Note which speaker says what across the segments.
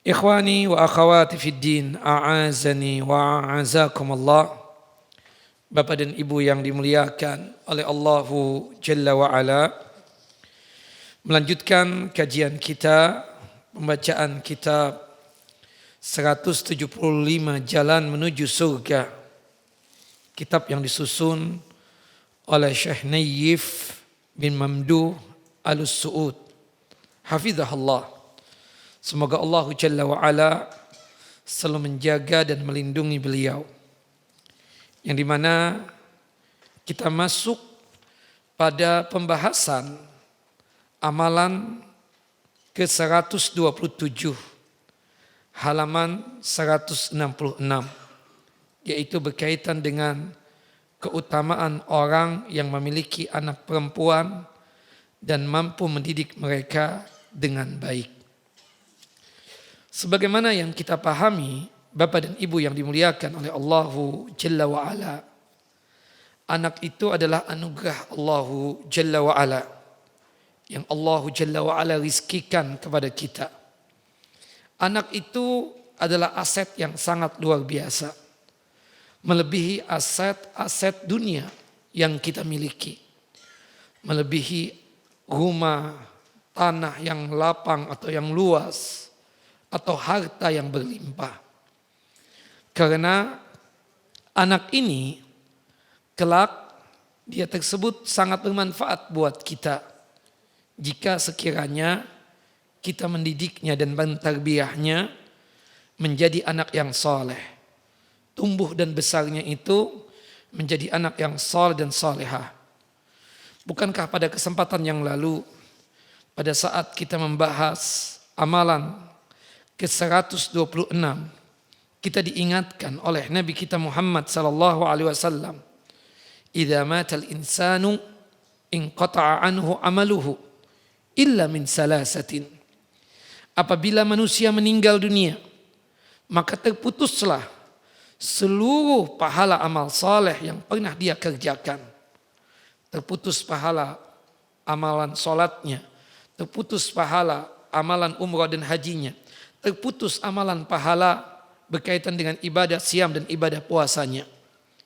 Speaker 1: Ikhwani wa akhawati fid din, a'azani wa a'azakumullah. Bapak dan Ibu yang dimuliakan oleh Allahu Jalla wa Ala, melanjutkan kajian kita, pembacaan kitab 175 Jalan Menuju Surga. Kitab yang disusun oleh Syekh Nayyif bin Mamduh Al-Su'ud, hafizahullah. Semoga Allah Jalla wa Ala selalu menjaga dan melindungi beliau. Yang dimana kita masuk pada pembahasan amalan ke-127 halaman 166, yaitu berkaitan dengan keutamaan orang yang memiliki anak perempuan dan mampu mendidik mereka dengan baik. Sebagaimana yang kita pahami, Bapak dan Ibu yang dimuliakan oleh Allahu Jalla wa Ala, anak itu adalah anugerah Allahu Jalla wa Ala yang Allahu Jalla wa Ala rizkikan kepada kita. Anak itu adalah aset yang sangat luar biasa, melebihi aset-aset dunia yang kita miliki, melebihi rumah, tanah yang lapang atau yang luas, atau harta yang berlimpah. Karena anak ini kelak dia tersebut sangat bermanfaat buat kita jika sekiranya kita mendidiknya dan mentarbiyahnya menjadi anak yang saleh. Tumbuh dan besarnya itu menjadi anak yang saleh dan salehah. Bukankah pada kesempatan yang lalu, pada saat kita membahas amalan ke-126, kita diingatkan oleh Nabi kita Muhammad sallallahu alaihi wasallam, "Idza matal insanu inqata'a anhu amaluhu illa min salasatin." Apabila manusia meninggal dunia, maka terputuslah seluruh pahala amal saleh yang pernah dia kerjakan. Terputus pahala amalan salatnya, terputus pahala amalan umrah dan hajinya, terputus amalan pahala berkaitan dengan ibadah siam dan ibadah puasanya,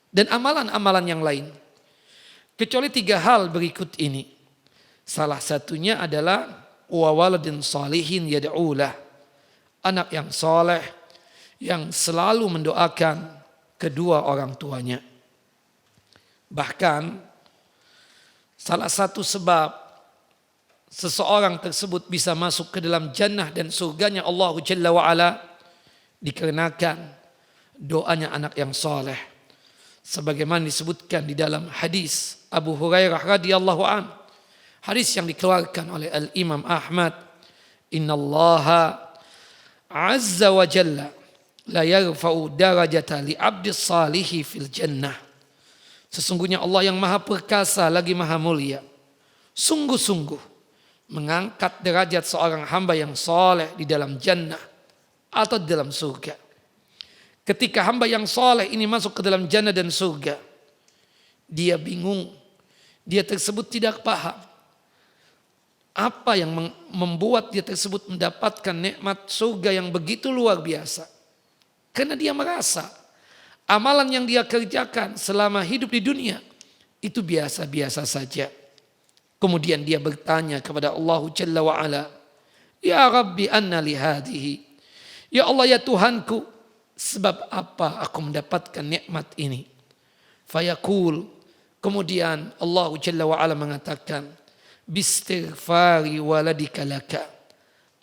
Speaker 1: dan amalan-amalan yang lain. Kecuali 3 hal berikut ini. Salah satunya adalah wa waladin salihin yad'ulah, anak yang soleh yang selalu mendoakan kedua orang tuanya. Bahkan salah satu sebab seseorang tersebut bisa masuk ke dalam jannah dan surganya Allah Jalla wa Ala dikarenakan doanya anak yang saleh. Sebagaimana disebutkan di dalam hadis Abu Hurairah radhiyallahu an, hadis yang dikeluarkan oleh Al-Imam Ahmad, "Innallaha azza wa jalla la yarfa'u darajata li 'abdis salihi fil jannah." Sesungguhnya Allah yang maha perkasa lagi maha mulia, sungguh-sungguh mengangkat derajat seorang hamba yang soleh di dalam jannah atau di dalam surga. Ketika hamba yang soleh ini masuk ke dalam jannah dan surga, dia bingung, dia tersebut tidak paham apa yang membuat dia tersebut mendapatkan nikmat surga yang begitu luar biasa. Karena dia merasa amalan yang dia kerjakan selama hidup di dunia itu biasa-biasa saja. Kemudian dia bertanya kepada Allah Jalla wa Ala, "Ya Rabbi anna li hadhihi?" Ya Allah, ya Tuhanku, sebab apa aku mendapatkan nikmat ini? Fayaqul, kemudian Allah Jalla wa Ala mengatakan, "Bistighfari waladika laka."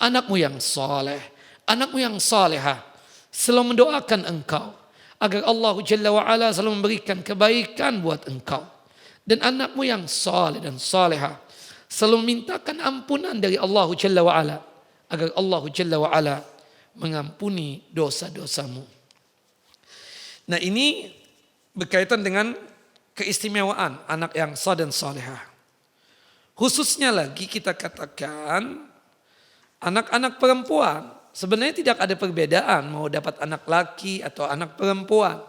Speaker 1: Anakmu yang saleh, anakmu yang salehah selalu mendoakan engkau agar Allah Jalla wa Ala selalu memberikan kebaikan buat engkau. Dan anakmu yang saleh dan salehah selalu mintakan ampunan dari Allah Jalla wa Ala agar Allah Jalla wa Ala mengampuni dosa-dosamu. Nah, ini berkaitan dengan keistimewaan anak yang saleh dan salehah. Khususnya lagi kita katakan anak-anak perempuan sebenarnya tidak ada perbedaan mau dapat anak laki atau anak perempuan.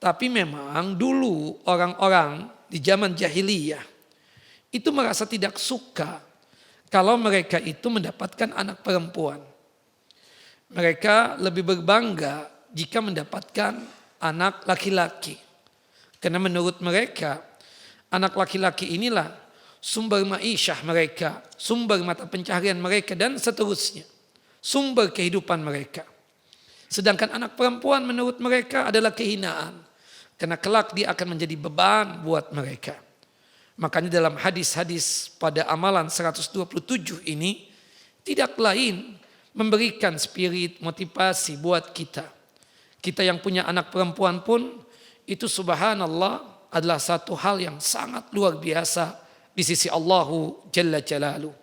Speaker 1: Tapi memang dulu orang-orang di zaman jahiliyah itu merasa tidak suka kalau mereka itu mendapatkan anak perempuan. Mereka lebih berbangga jika mendapatkan anak laki-laki. Karena menurut mereka, anak laki-laki inilah sumber ma'isyah mereka, sumber mata pencaharian mereka, dan seterusnya. Sumber kehidupan mereka. Sedangkan anak perempuan menurut mereka adalah kehinaan. Karena kelak dia akan menjadi beban buat mereka. Makanya dalam hadis-hadis pada amalan 127 ini, tidak lain memberikan spirit motivasi buat kita. Kita yang punya anak perempuan pun, itu subhanallah adalah satu hal yang sangat luar biasa di sisi Allahu Jalla Jalaluh.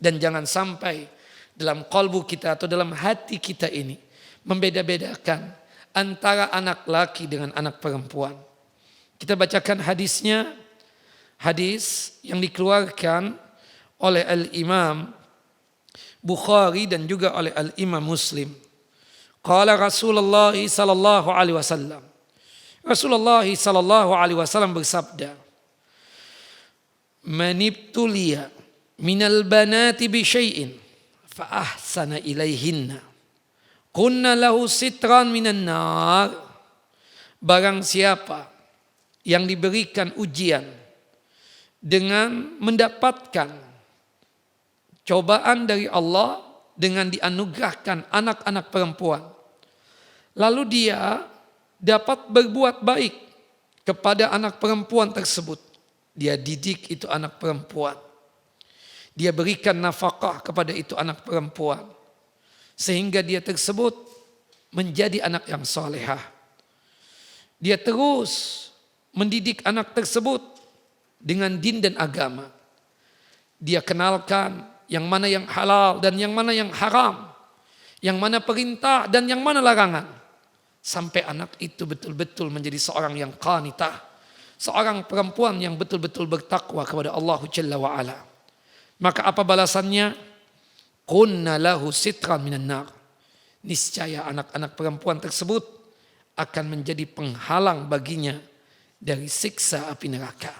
Speaker 1: Dan jangan sampai dalam kalbu kita atau dalam hati kita ini membeda-bedakan antara anak laki dengan anak perempuan. Kita bacakan hadisnya, hadis yang dikeluarkan oleh Al-Imam Bukhari dan juga oleh Al-Imam Muslim. Qala Rasulullah sallallahu alaihi wasallam. Rasulullah sallallahu alaihi wasallam bersabda, "Man ibtuliya minal banati bi syai'in fa ahsana ilaihinna kunna lahu sitran minan nar." Barang siapa yang diberikan ujian dengan mendapatkan cobaan dari Allah dengan dianugerahkan anak-anak perempuan, lalu dia dapat berbuat baik kepada anak perempuan tersebut. Dia didik itu anak perempuan. Dia berikan nafkah kepada itu anak perempuan. Sehingga dia tersebut menjadi anak yang salehah. Dia terus mendidik anak tersebut dengan din dan agama. Dia kenalkan yang mana yang halal dan yang mana yang haram, yang mana perintah dan yang mana larangan, sampai anak itu betul-betul menjadi seorang yang qanitah, seorang perempuan yang betul-betul bertakwa kepada Allah Jalla wa'ala. Maka apa balasannya? Kunna lahu sitran minan nar. Niscaya anak-anak perempuan tersebut akan menjadi penghalang baginya dari siksa api neraka.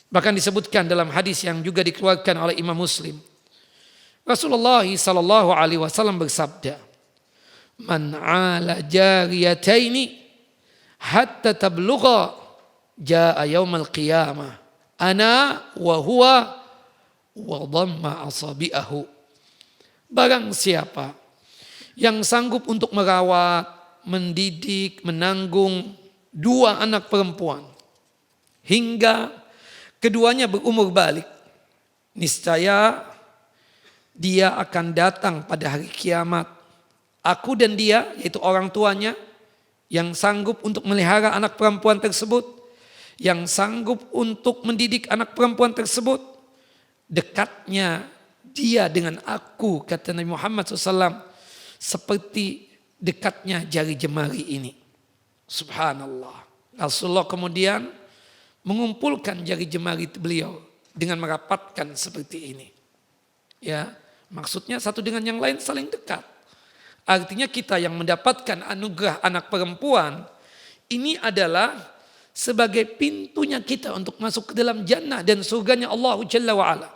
Speaker 1: Bahkan disebutkan dalam hadis yang juga dikeluarkan oleh Imam Muslim, Rasulullah sallallahu alaihi wasallam bersabda, "Man 'ala jariyataini hatta tablugha jaa yaumal qiyamah ana wa huwa wa dhamma asabi'ahu." Barang siapa yang sanggup untuk merawat, mendidik, menanggung dua anak perempuan hingga keduanya berumur balik, niscaya dia akan datang pada hari kiamat. Aku dan dia, yaitu orang tuanya, yang sanggup untuk melihara anak perempuan tersebut, yang sanggup untuk mendidik anak perempuan tersebut, dekatnya dia dengan aku, kata Nabi Muhammad SAW, seperti dekatnya jari jemari ini. Subhanallah. Rasulullah kemudian mengumpulkan jari jemari beliau dengan merapatkan seperti ini. Ya, maksudnya satu dengan yang lain saling dekat. Artinya kita yang mendapatkan anugerah anak perempuan ini adalah sebagai pintunya kita untuk masuk ke dalam jannah dan surganya Allah Jalla wa'ala.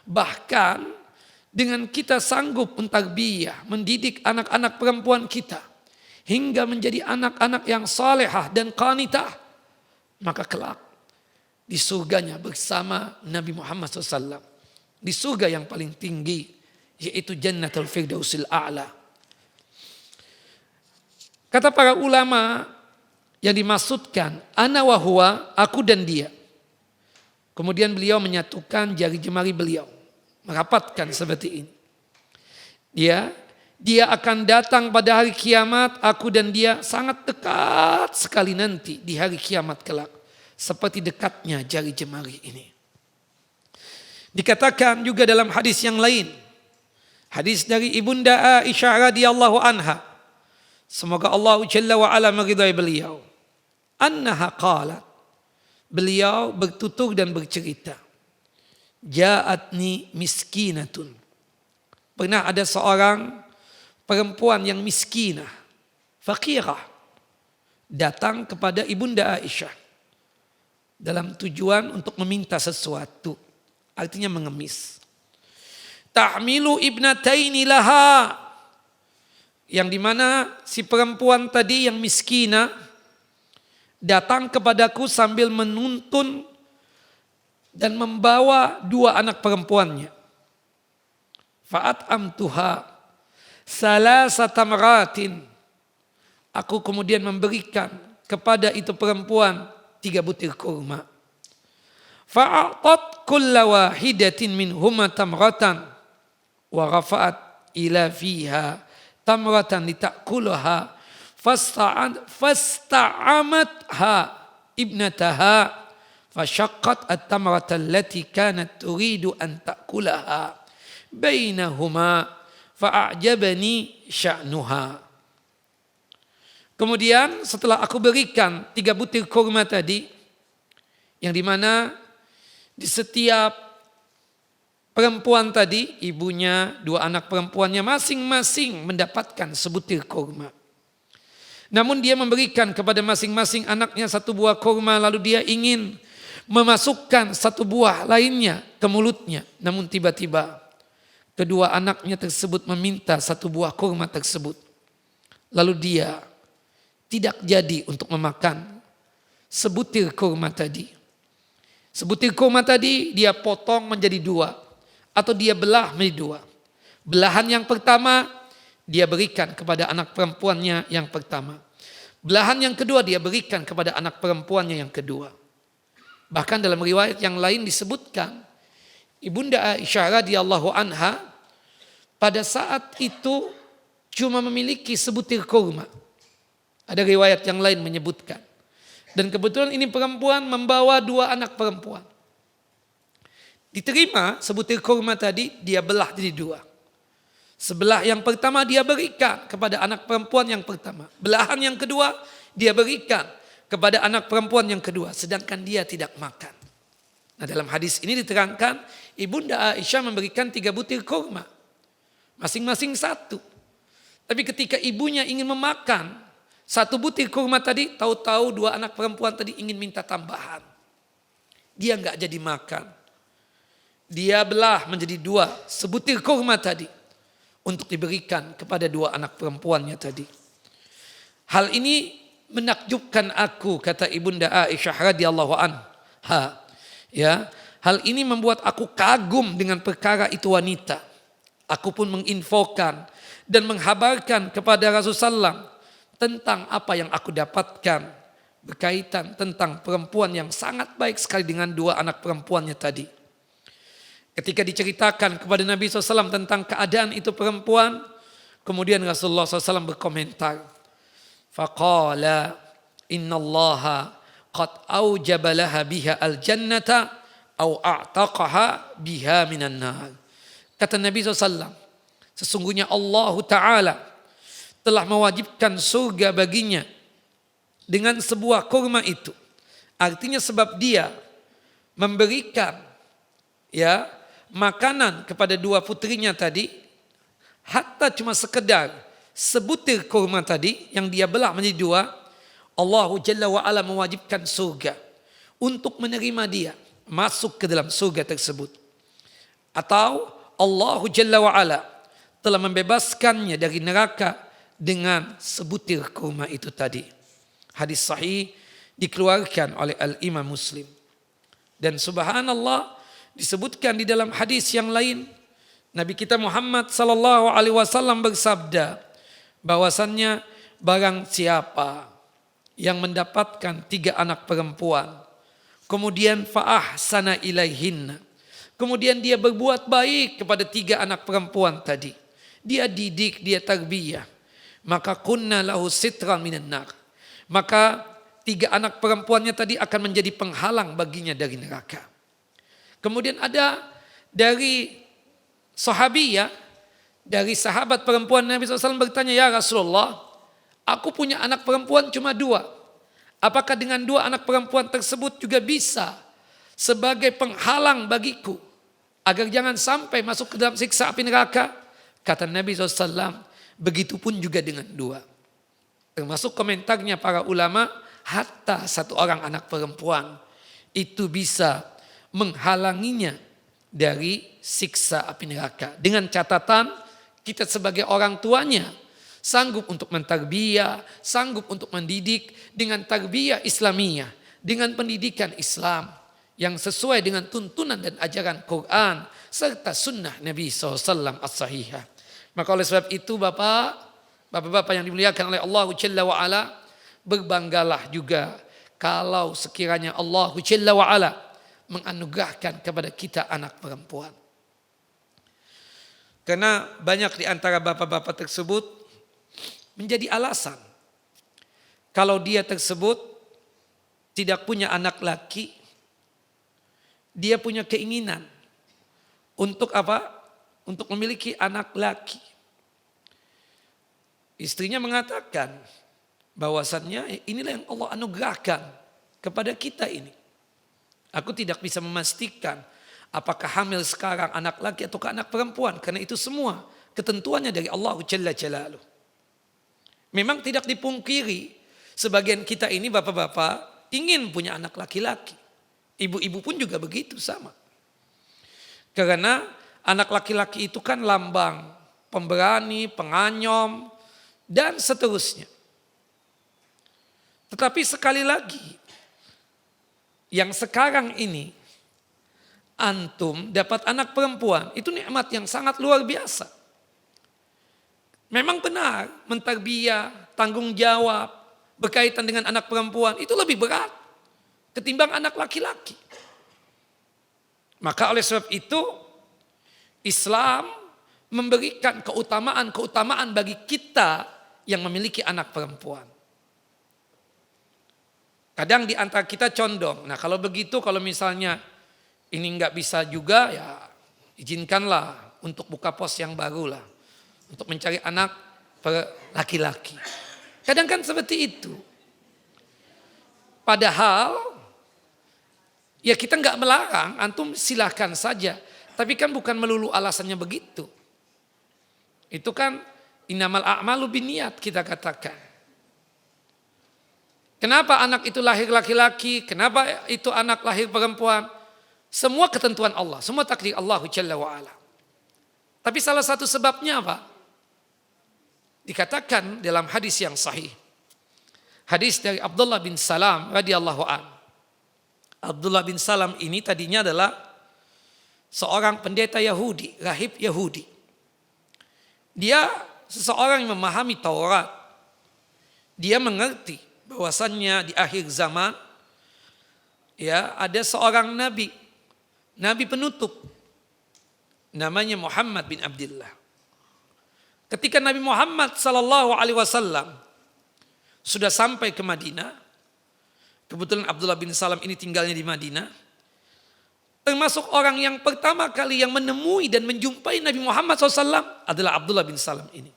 Speaker 1: Bahkan dengan kita sanggup mentarbiyah, mendidik anak-anak perempuan kita hingga menjadi anak-anak yang salehah dan qanitah, maka kelak di surganya bersama Nabi Muhammad SAW, di surga yang paling tinggi, yaitu Jannatul Firdausil A'la. Kata para ulama, yang dimaksudkan ana wa huwa, aku dan dia. Kemudian beliau menyatukan jari jemari beliau, merapatkan seperti ini. Dia akan datang pada hari kiamat, aku dan dia sangat dekat sekali nanti di hari kiamat kelak. Seperti dekatnya jari jemari ini. Dikatakan juga dalam hadis yang lain, hadis dari Ibunda Aisyah radhiyallahu anha, semoga Allah Jalla wa ala meridai beliau, annaha qalat, beliau bertutur dan bercerita, ja'atni miskinatun, pernah ada seorang perempuan yang miskinah, fakirah, datang kepada Ibunda Aisyah dalam tujuan untuk meminta sesuatu, artinya mengemis. Ta'milu ibnataini laha, yang dimana si perempuan tadi yang miskina datang kepadaku sambil menuntun dan membawa 2 anak perempuannya. Fa'at'amtuha salasata maratin. Aku kemudian memberikan kepada itu perempuan 3 butir kurma. Fa'atat kulla wahidatin minhuma tamratan wa rafa'at ila fiha tamratan litakulaha fasta'amatha ibnataha fashaqqat at-tamrata allati kanat turidu an ta'kulaha bainahuma fa'ajabani sya'nuha. Kemudian setelah aku berikan 3 butir kurma tadi, yang dimana di setiap perempuan tadi, ibunya, 2 anak perempuannya masing-masing mendapatkan sebutir kurma. Namun dia memberikan kepada masing-masing anaknya 1 buah kurma, lalu dia ingin memasukkan 1 buah lainnya ke mulutnya. Namun tiba-tiba kedua anaknya tersebut meminta 1 buah kurma tersebut. Lalu dia tidak jadi untuk memakan sebutir kurma tadi. Sebutir kurma tadi dia potong menjadi 2 atau dia belah menjadi 2. Belahan yang pertama dia berikan kepada anak perempuannya yang pertama. Belahan yang kedua dia berikan kepada anak perempuannya yang kedua. Bahkan dalam riwayat yang lain disebutkan Ibunda Aisyah radhiyallahu anha pada saat itu cuma memiliki sebutir kurma. Ada riwayat yang lain menyebutkan. Dan kebetulan ini perempuan membawa 2 anak perempuan. Diterima sebutir kurma tadi, dia belah jadi 2. Sebelah yang pertama dia berikan kepada anak perempuan yang pertama. Belahan yang kedua dia berikan kepada anak perempuan yang kedua. Sedangkan dia tidak makan. Nah, dalam hadis ini diterangkan Ibunda Aisyah memberikan 3 butir kurma. Masing-masing 1. Tapi ketika ibunya ingin memakan 1 butir kurma tadi, tahu-tahu 2 anak perempuan tadi ingin minta tambahan. Dia enggak jadi makan. Dia belah menjadi 2 sebutir kurma tadi untuk diberikan kepada 2 anak perempuannya tadi. Hal ini menakjubkan aku, kata Ibunda Aisyah radhiyallahu anha. Ya, hal ini membuat aku kagum dengan perkara itu wanita. Aku pun menginfokan dan menghabarkan kepada Rasulullah SAW tentang apa yang aku dapatkan berkaitan tentang perempuan yang sangat baik sekali dengan 2 anak perempuannya tadi. Ketika diceritakan kepada Nabi SAW tentang keadaan itu perempuan, kemudian Rasulullah SAW berkomentar, faqala innallaha qad aujaba laha biha al-jannata au a'taqaha biha minan nar. Kata Nabi SAW, sesungguhnya Allah Ta'ala telah mewajibkan surga baginya dengan sebuah kurma itu. Artinya sebab dia memberikan makanan kepada 2 putrinya tadi, hatta cuma sekedar sebutir kurma tadi yang dia belah menjadi 2, Allah Jalla wa'ala mewajibkan surga untuk menerima dia masuk ke dalam surga tersebut. Atau Allah Jalla wa'ala telah membebaskannya dari neraka dengan sebutir kurma itu tadi. Hadis sahih dikeluarkan oleh Al-Imam Muslim. Dan subhanallah disebutkan di dalam hadis yang lain, Nabi kita Muhammad sallallahu alaihi wasallam bersabda bahwasannya barang siapa yang mendapatkan 3 anak perempuan, kemudian fa'ahsana ilaihinna, kemudian dia berbuat baik kepada 3 anak perempuan tadi, dia didik, dia tarbiyah, maka kunna lahu sitran minan nar. Maka 3 anak perempuannya tadi akan menjadi penghalang baginya dari neraka. Kemudian ada dari sahabiyah, dari sahabat perempuan Nabi SAW bertanya, ya Rasulullah, aku punya anak perempuan cuma 2. Apakah dengan 2 anak perempuan tersebut juga bisa sebagai penghalang bagiku agar jangan sampai masuk ke dalam siksa api neraka? Kata Nabi SAW, begitupun juga dengan 2. Termasuk komentarnya para ulama, hatta 1 orang anak perempuan itu bisa menghalanginya dari siksa api neraka. Dengan catatan kita sebagai orang tuanya sanggup untuk mentarbiyah, sanggup untuk mendidik dengan tarbiyah Islamiyah, dengan pendidikan Islam yang sesuai dengan tuntunan dan ajaran Quran serta sunnah Nabi SAW as-sahihah. Maka oleh sebab itu Bapak-bapak yang dimuliakan oleh Allah Jalla wa'ala, berbanggalah juga kalau sekiranya Allah Jalla wa'ala menganugerahkan kepada kita anak perempuan. Karena banyak di antara bapak-bapak tersebut menjadi alasan kalau dia tersebut tidak punya anak laki, dia punya keinginan untuk apa? Untuk memiliki anak laki. Istrinya mengatakan bahwasannya inilah yang Allah anugerahkan kepada kita ini. Aku tidak bisa memastikan apakah hamil sekarang anak laki atau anak perempuan, karena itu semua ketentuannya dari Allah Jalla Jalaluh. Memang tidak dipungkiri sebagian kita ini bapak-bapak ingin punya anak laki-laki. Ibu-ibu pun juga begitu sama. Karena anak laki-laki itu kan lambang pemberani, penganyom, dan seterusnya. Tetapi sekali lagi, yang sekarang ini antum dapat anak perempuan, itu nikmat yang sangat luar biasa. Memang benar, mentarbiyah, tanggung jawab, berkaitan dengan anak perempuan, itu lebih berat ketimbang anak laki-laki. Maka oleh sebab itu, Islam memberikan keutamaan bagi kita yang memiliki anak perempuan. Kadang di antara kita condong, nah kalau begitu, kalau misalnya ini nggak bisa juga, ya izinkanlah untuk buka pos yang baru lah, untuk mencari anak laki-laki. Kadang kan seperti itu. Padahal ya kita nggak melarang, antum silahkan saja. Tapi kan bukan melulu alasannya begitu. Itu kan innamal a'malu binniyat kita katakan. Kenapa anak itu lahir laki-laki? Kenapa itu anak lahir perempuan? Semua ketentuan Allah, semua takdir Allah Jalla wa'ala. Tapi salah satu sebabnya apa? Dikatakan dalam hadis yang sahih. Hadis dari Abdullah bin Salam radhiyallahu an. Abdullah bin Salam ini tadinya adalah seorang pendeta Yahudi, rahib Yahudi. Dia seseorang yang memahami Taurat. Dia mengerti bahwasannya di akhir zaman ya ada seorang nabi penutup namanya Muhammad bin Abdullah. Ketika Nabi Muhammad sallallahu alaihi wasallam sudah sampai ke Madinah, kebetulan Abdullah bin Salam ini tinggalnya di Madinah, termasuk orang yang pertama kali yang menemui dan menjumpai Nabi Muhammad SAW adalah Abdullah bin Salam ini.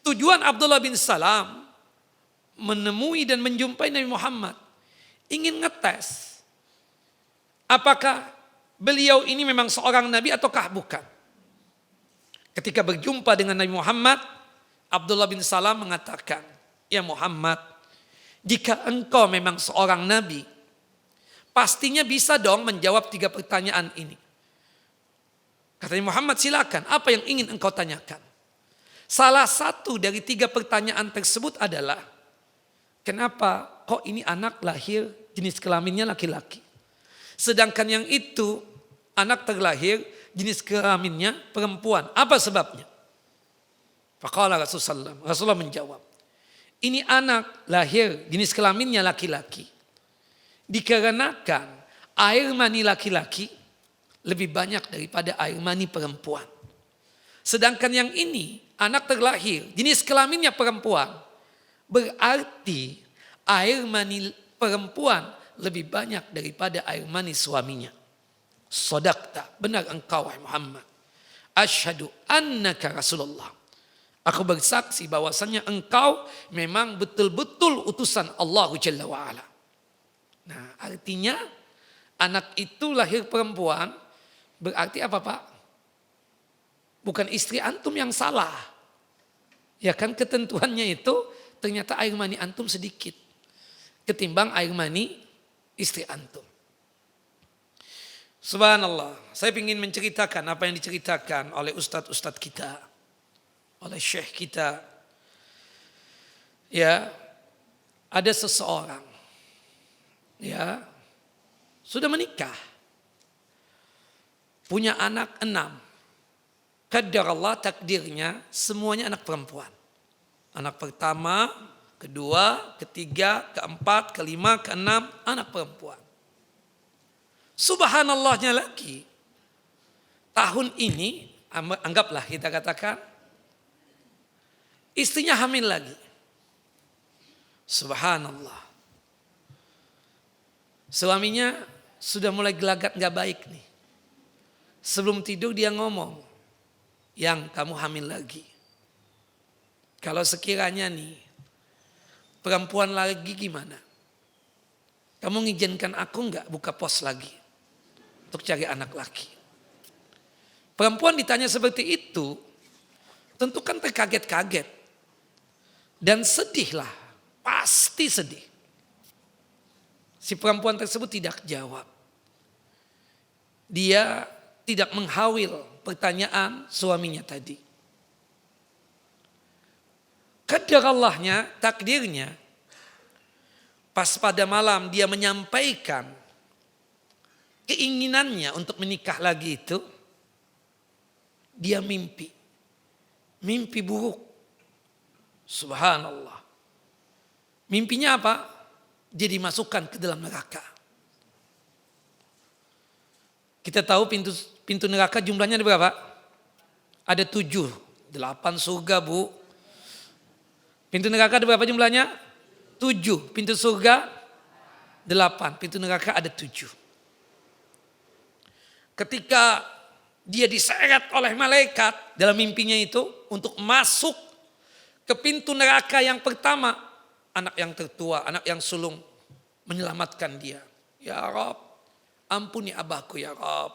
Speaker 1: Tujuan Abdullah bin Salam menemui dan menjumpai Nabi Muhammad, ingin ngetes apakah beliau ini memang seorang nabi ataukah bukan. Ketika berjumpa dengan Nabi Muhammad, Abdullah bin Salam mengatakan, "Ya Muhammad, jika engkau memang seorang nabi, pastinya bisa dong menjawab 3 pertanyaan ini." Kata Muhammad, silakan, apa yang ingin engkau tanyakan? Salah satu dari 3 pertanyaan tersebut adalah, kenapa kok ini anak lahir jenis kelaminnya laki-laki? Sedangkan yang itu anak terlahir jenis kelaminnya perempuan. Apa sebabnya? Faqala Rasulullah menjawab, ini anak lahir jenis kelaminnya laki-laki dikarenakan air mani laki-laki lebih banyak daripada air mani perempuan. Sedangkan yang ini anak terlahir jenis kelaminnya perempuan, berarti air mani perempuan lebih banyak daripada air mani suaminya. Shadaqta, benar engkau wahai Muhammad. Asyhadu annaka Rasulullah. Aku bersaksi bahwasannya engkau memang betul-betul utusan Allah Jalla wa'ala. Nah, artinya anak itu lahir perempuan, berarti apa Pak? Bukan istri antum yang salah. Ya kan, ketentuannya itu ternyata air mani antum sedikit ketimbang air mani istri antum. Subhanallah, saya ingin menceritakan apa yang diceritakan oleh ustadz-ustadz kita. oleh syekh kita. Ya, ada seseorang ya sudah menikah, punya anak 6. Qadar Allah, takdirnya semuanya anak perempuan. Anak pertama, kedua, ketiga, keempat, kelima, keenam, anak perempuan. Subhanallahnya lagi, tahun ini anggaplah kita katakan istrinya hamil lagi. Subhanallah. Suaminya sudah mulai gelagat gak baik nih. Sebelum tidur dia ngomong, yang kamu hamil lagi. Kalau sekiranya nih perempuan lagi gimana? Kamu ngizinkan aku enggak buka pos lagi untuk cari anak laki? Perempuan ditanya seperti itu, tentu kan terkaget-kaget. Dan sedihlah, pasti sedih. Si perempuan tersebut tidak jawab. Dia tidak menghawil pertanyaan suaminya tadi. Qadar Allahnya, takdirnya, pas pada malam dia menyampaikan keinginannya untuk menikah lagi itu, dia mimpi. Mimpi buruk. Subhanallah. Mimpinya apa? Dia dimasukkan ke dalam neraka. Kita tahu pintu neraka jumlahnya ada berapa? Ada 7, 8 surga, Bu. Pintu neraka ada berapa jumlahnya? 7. Pintu surga 8. Pintu neraka ada 7. Ketika dia diseret oleh malaikat dalam mimpinya itu untuk masuk ke pintu neraka yang pertama, anak yang tertua, anak yang sulung menyelamatkan dia. Ya Rabb, ampuni abahku ya Rabb.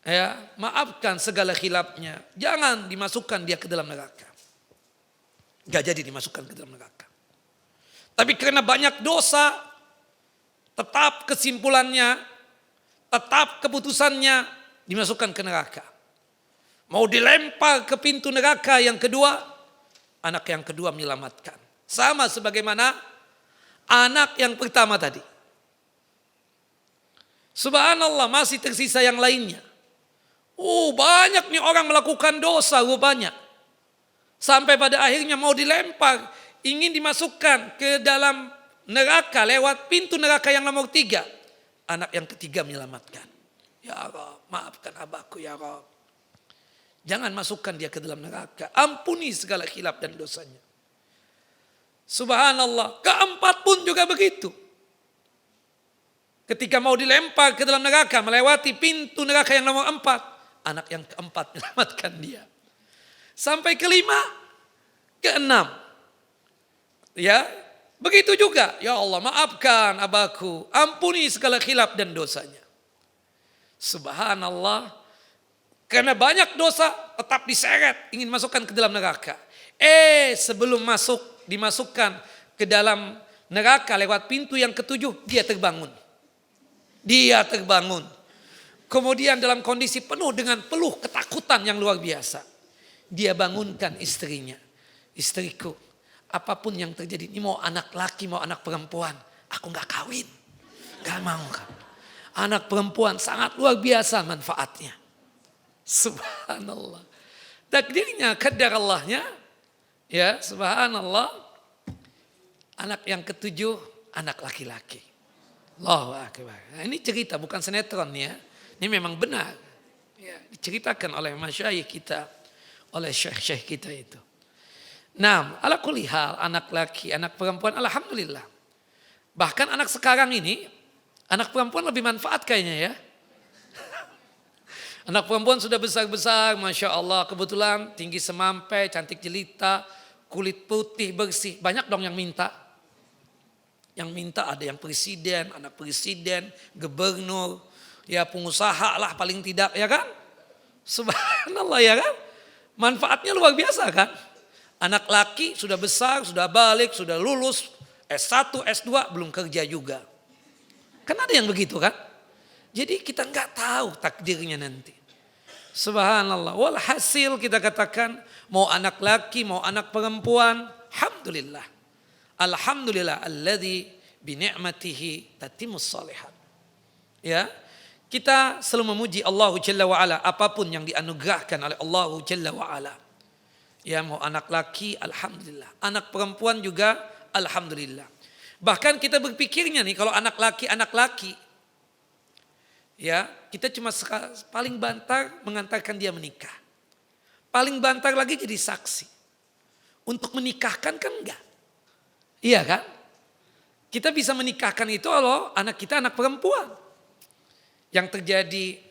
Speaker 1: Ya, maafkan segala khilafnya. Jangan dimasukkan dia ke dalam neraka. Gak jadi dimasukkan ke dalam neraka. Tapi karena banyak dosa, tetap kesimpulannya, tetap keputusannya dimasukkan ke neraka. Mau dilempar ke pintu neraka yang kedua, anak yang kedua menyelamatkan. Sama sebagaimana anak yang pertama tadi. Subhanallah, masih tersisa yang lainnya. Banyak nih orang melakukan dosa rupanya. Sampai pada akhirnya mau dilempar, ingin dimasukkan ke dalam neraka lewat pintu neraka yang nomor 3. Anak yang ketiga menyelamatkan. Ya Rabb, maafkan abahku ya Rabb. Jangan masukkan dia ke dalam neraka. Ampuni segala khilaf dan dosanya. Subhanallah, keempat pun juga begitu. Ketika mau dilempar ke dalam neraka, melewati pintu neraka yang nomor 4. Anak yang keempat menyelamatkan dia. Sampai kelima, keenam. Ya, begitu juga. Ya Allah, maafkan abahku. Ampuni segala khilaf dan dosanya. Subhanallah. Karena banyak dosa, tetap diseret. Ingin masukkan ke dalam neraka. Sebelum dimasukkan ke dalam neraka lewat pintu yang ke-7, dia terbangun. Dia terbangun. Kemudian dalam kondisi penuh dengan peluh ketakutan yang luar biasa. Dia bangunkan istrinya. Istriku, apapun yang terjadi, ini mau anak laki, mau anak perempuan, aku gak kawin. Gak mau kan. Anak perempuan sangat luar biasa manfaatnya. Subhanallah. Takdirnya, qadar Allahnya, ya subhanallah. Anak yang ke-7, anak laki-laki. Allahu Akbar. Nah, ini cerita bukan sinetron ya. Ini memang benar. Ya, diceritakan oleh masyayikh kita, oleh syekh-syekh kita itu. Nah, ala kulli hal, anak laki, anak perempuan, alhamdulillah. Bahkan anak sekarang ini, anak perempuan lebih manfaat kayaknya ya. Anak perempuan sudah besar-besar, Masya Allah. Kebetulan tinggi semampai, cantik jelita, kulit putih, bersih. Banyak dong yang minta. Yang minta ada yang presiden, anak presiden, gubernur, ya pengusaha lah paling tidak, ya kan? Subhanallah ya kan? Manfaatnya luar biasa kan? Anak laki sudah besar, sudah balik, sudah lulus, S1, S2, belum kerja juga. Kan ada yang begitu kan? Jadi kita nggak tahu takdirnya nanti. Subhanallah. Walhasil kita katakan mau anak laki, mau anak perempuan, alhamdulillah. Alhamdulillah alladzi bi ni'matihi tatimmus shalihat. Ya. Kita selalu memuji Allah Jalla wa Ala apapun yang dianugerahkan oleh Allah Jalla wa Ala. Ya, mau anak laki alhamdulillah, anak perempuan juga alhamdulillah. Bahkan kita berpikirnya nih kalau anak laki, ya kita cuma paling bantar mengantarkan dia menikah. Paling bantar lagi jadi saksi. Untuk menikahkan kan enggak. Iya kan? Kita bisa menikahkan itu kalau anak kita anak perempuan. Yang terjadi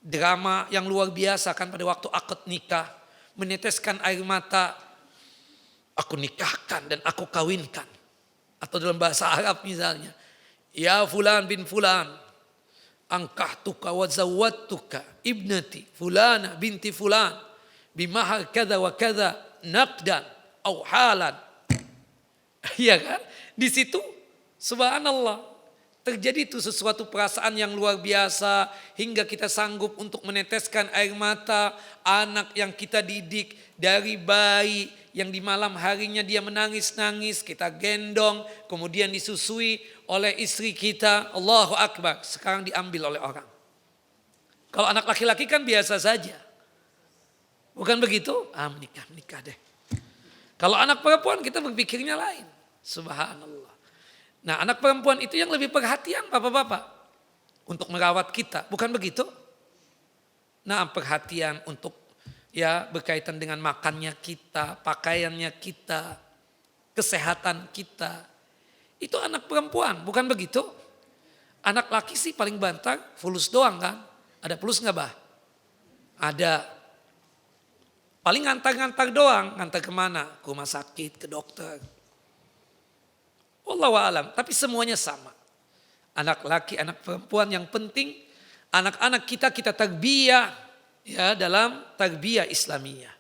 Speaker 1: drama yang luar biasa kan pada waktu akad nikah. Meneteskan air mata. Aku nikahkan dan aku kawinkan. Atau dalam bahasa Arab misalnya. Ya fulan bin fulan. Angkahtuka wa zawwadtuka ibnati fulana binti fulan. Bimahar kada wa kada naqdan au halan. Iya kan? Di situ subhanallah terjadi itu sesuatu perasaan yang luar biasa hingga kita sanggup untuk meneteskan air mata anak yang kita didik dari bayi yang di malam harinya dia menangis-nangis, kita gendong, kemudian disusui oleh istri kita. Allahu Akbar, sekarang diambil oleh orang. Kalau anak laki-laki kan biasa saja. Bukan begitu? Menikah deh. Kalau anak perempuan kita berpikirnya lain. Subhanallah. Nah, anak perempuan itu yang lebih perhatian bapak-bapak. Untuk merawat kita. Bukan begitu? Nah, perhatian untuk ya berkaitan dengan makannya kita, pakaiannya kita, kesehatan kita. Itu anak perempuan, bukan begitu? Anak laki sih paling bantar, fulus doang kan? Ada fulus nggak bah? Ada. Paling ngantar-ngantar doang, ngantar kemana? Ke rumah sakit, ke dokter. Wallahu a'lam, tapi semuanya sama. Anak laki, anak perempuan, yang penting anak-anak kita tarbiyah ya dalam tarbiyah Islamiyah.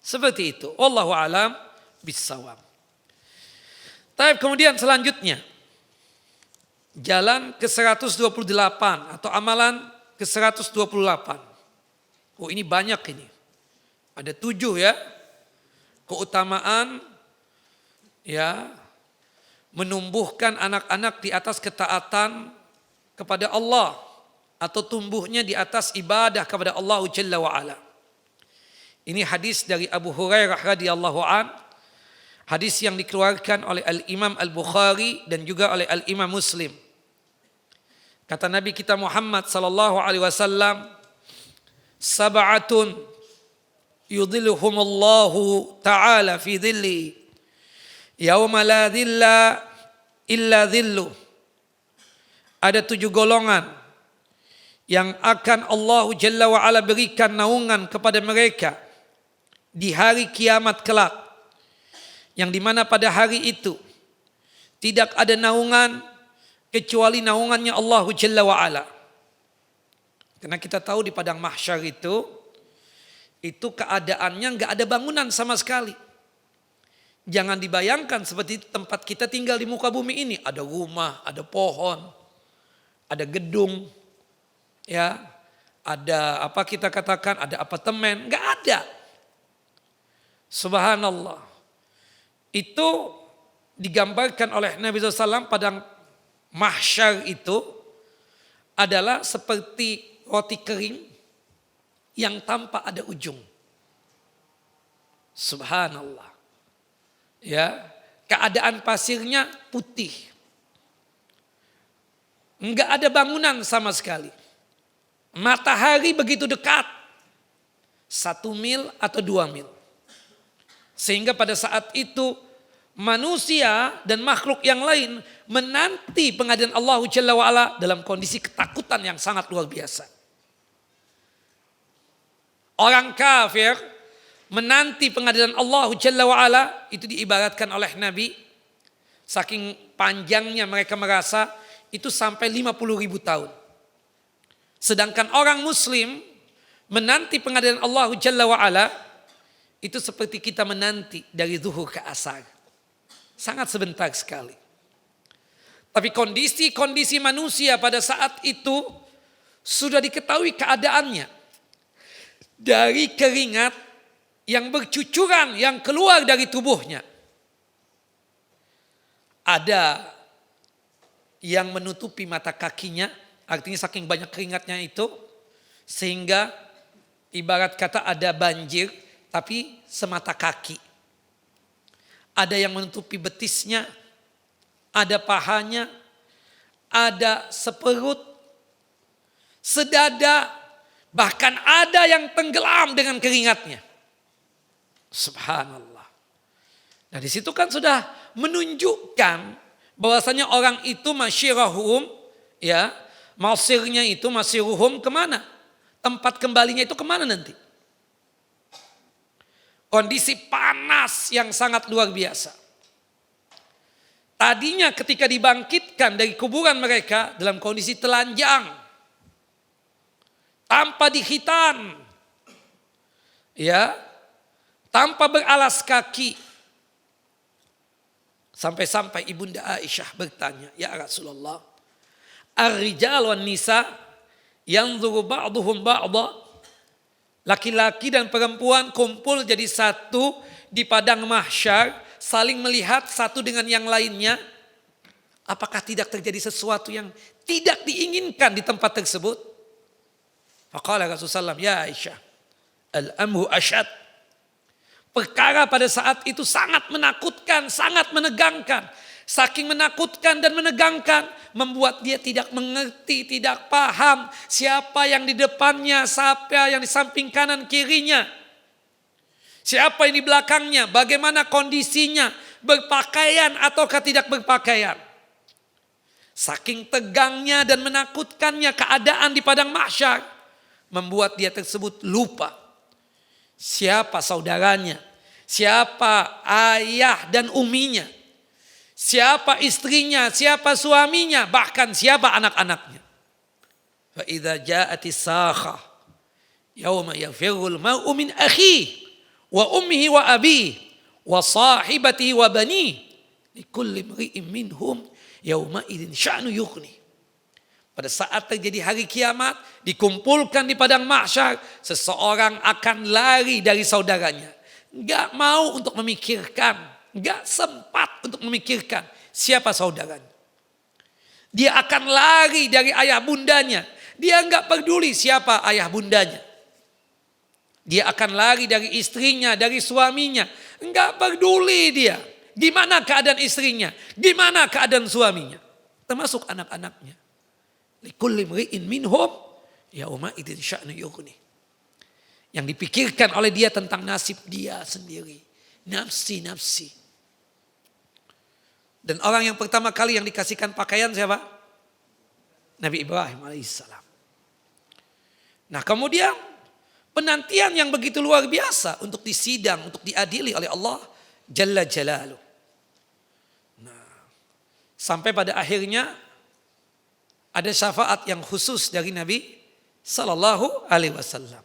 Speaker 1: Seperti itu. Wallahu a'lam bissawab. Tapi kemudian selanjutnya jalan ke 128 atau amalan ke 128. Oh, ini banyak ini. Ada 7 ya. Keutamaan ya menumbuhkan anak-anak di atas ketaatan kepada Allah atau tumbuhnya di atas ibadah kepada Allah Jalla wa Ala. Ini hadis dari Abu Hurairah radhiyallahu an. Hadis yang dikeluarkan oleh Al-Imam Al-Bukhari dan juga oleh Al-Imam Muslim. Kata Nabi kita Muhammad sallallahu alaihi wasallam, sab'atun yudhilluhumullahu ta'ala fi dhilli yauma la dhilla illa dhillu. Ada 7 golongan yang akan Allah Jalla wa Ala berikan naungan kepada mereka di hari kiamat kelak, yang dimana pada hari itu tidak ada naungan kecuali naungannya Allah Jalla wa Ala. Karena kita tahu di padang mahsyar itu keadaannya nggak ada bangunan sama sekali. Jangan dibayangkan seperti tempat kita tinggal di muka bumi ini. Ada rumah, ada pohon, ada gedung, ya, ada apa kita katakan, ada apartemen. Nggak ada. Subhanallah. Itu digambarkan oleh Nabi SAW padang mahsyar itu adalah seperti roti kering yang tanpa ada ujung. Subhanallah. Ya, keadaan pasirnya putih. Enggak ada bangunan sama sekali. Matahari begitu dekat. 1 mil atau 2 mil. Sehingga pada saat itu manusia dan makhluk yang lain menanti pengadilan Allah Jalla wa Ala dalam kondisi ketakutan yang sangat luar biasa. Orang kafir menanti pengadilan Allah Jalla wa Ala itu diibaratkan oleh Nabi, saking panjangnya mereka merasa itu sampai 50.000 tahun. Sedangkan orang muslim menanti pengadilan Allah Jalla wa Ala itu seperti kita menanti dari zuhur ke asar. Sangat sebentar sekali. Tapi kondisi manusia pada saat itu sudah diketahui keadaannya. dari keringat yang bercucuran yang keluar dari tubuhnya. Ada yang menutupi mata kakinya, artinya saking banyak keringatnya itu, sehingga ibarat kata ada banjir tapi semata kaki. Ada yang menutupi betisnya, ada pahanya, ada seperut, sedada, bahkan ada yang tenggelam dengan keringatnya. Subhanallah. Nah di situ kan sudah menunjukkan bahwasanya orang itu masyirahum, ya, masirnya itu masiruhum kemana? Tempat kembalinya itu kemana nanti? Kondisi panas yang sangat luar biasa. Tadinya ketika dibangkitkan dari kuburan mereka dalam kondisi telanjang, tanpa dikhitan, ya, tanpa beralas kaki. Sampai-sampai Ibunda Aisyah bertanya, ya Rasulullah, ar-rijal wan nisa yanzuru ba'duhum ba'da. Laki-laki dan perempuan kumpul jadi satu di padang mahsyar, saling melihat satu dengan yang lainnya. Apakah tidak terjadi sesuatu yang tidak diinginkan di tempat tersebut? Faqala Rasulullah, ya Aisyah, al-amru asyad. Perkara pada saat itu sangat menakutkan, sangat menegangkan. Saking menakutkan dan menegangkan, membuat dia tidak mengerti, tidak paham siapa yang di depannya, siapa yang di samping kanan kirinya. Siapa yang di belakangnya, bagaimana kondisinya, berpakaian ataukah tidak berpakaian. Saking tegangnya dan menakutkannya keadaan di padang mahsyar, membuat dia tersebut lupa siapa saudaranya, siapa ayah dan uminya, siapa istrinya, siapa suaminya, bahkan siapa anak-anaknya. Fa idza ja'atis sakhah yauma yafirrul mar'u min akhihi wa ummihi wa abihi wa sahibatihi wa banihi likulli imri'in minhum yauma idzin sya'nu yughni. Pada saat terjadi hari kiamat, dikumpulkan di padang mahsyar, seseorang akan lari dari saudaranya. Enggak mau untuk memikirkan, enggak sempat untuk memikirkan siapa saudaranya. Dia akan lari dari ayah bundanya. Dia enggak peduli siapa ayah bundanya. Dia akan lari dari istrinya, dari suaminya. Enggak peduli dia. Gimana keadaan istrinya, gimana keadaan suaminya, termasuk anak-anaknya. Likulli imri'in minhum yauma idzin sya'nu yughni. Yang dipikirkan oleh dia tentang nasib dia sendiri. Nafsi. Dan orang yang pertama kali yang dikasihkan pakaian siapa? Nabi Ibrahim alaihissalam. Nah kemudian penantian yang begitu luar biasa untuk disidang, untuk diadili oleh Allah Jalla Jalaluh. Nah, sampai pada akhirnya ada syafaat yang khusus dari Nabi Sallallahu Alaihi Wasallam.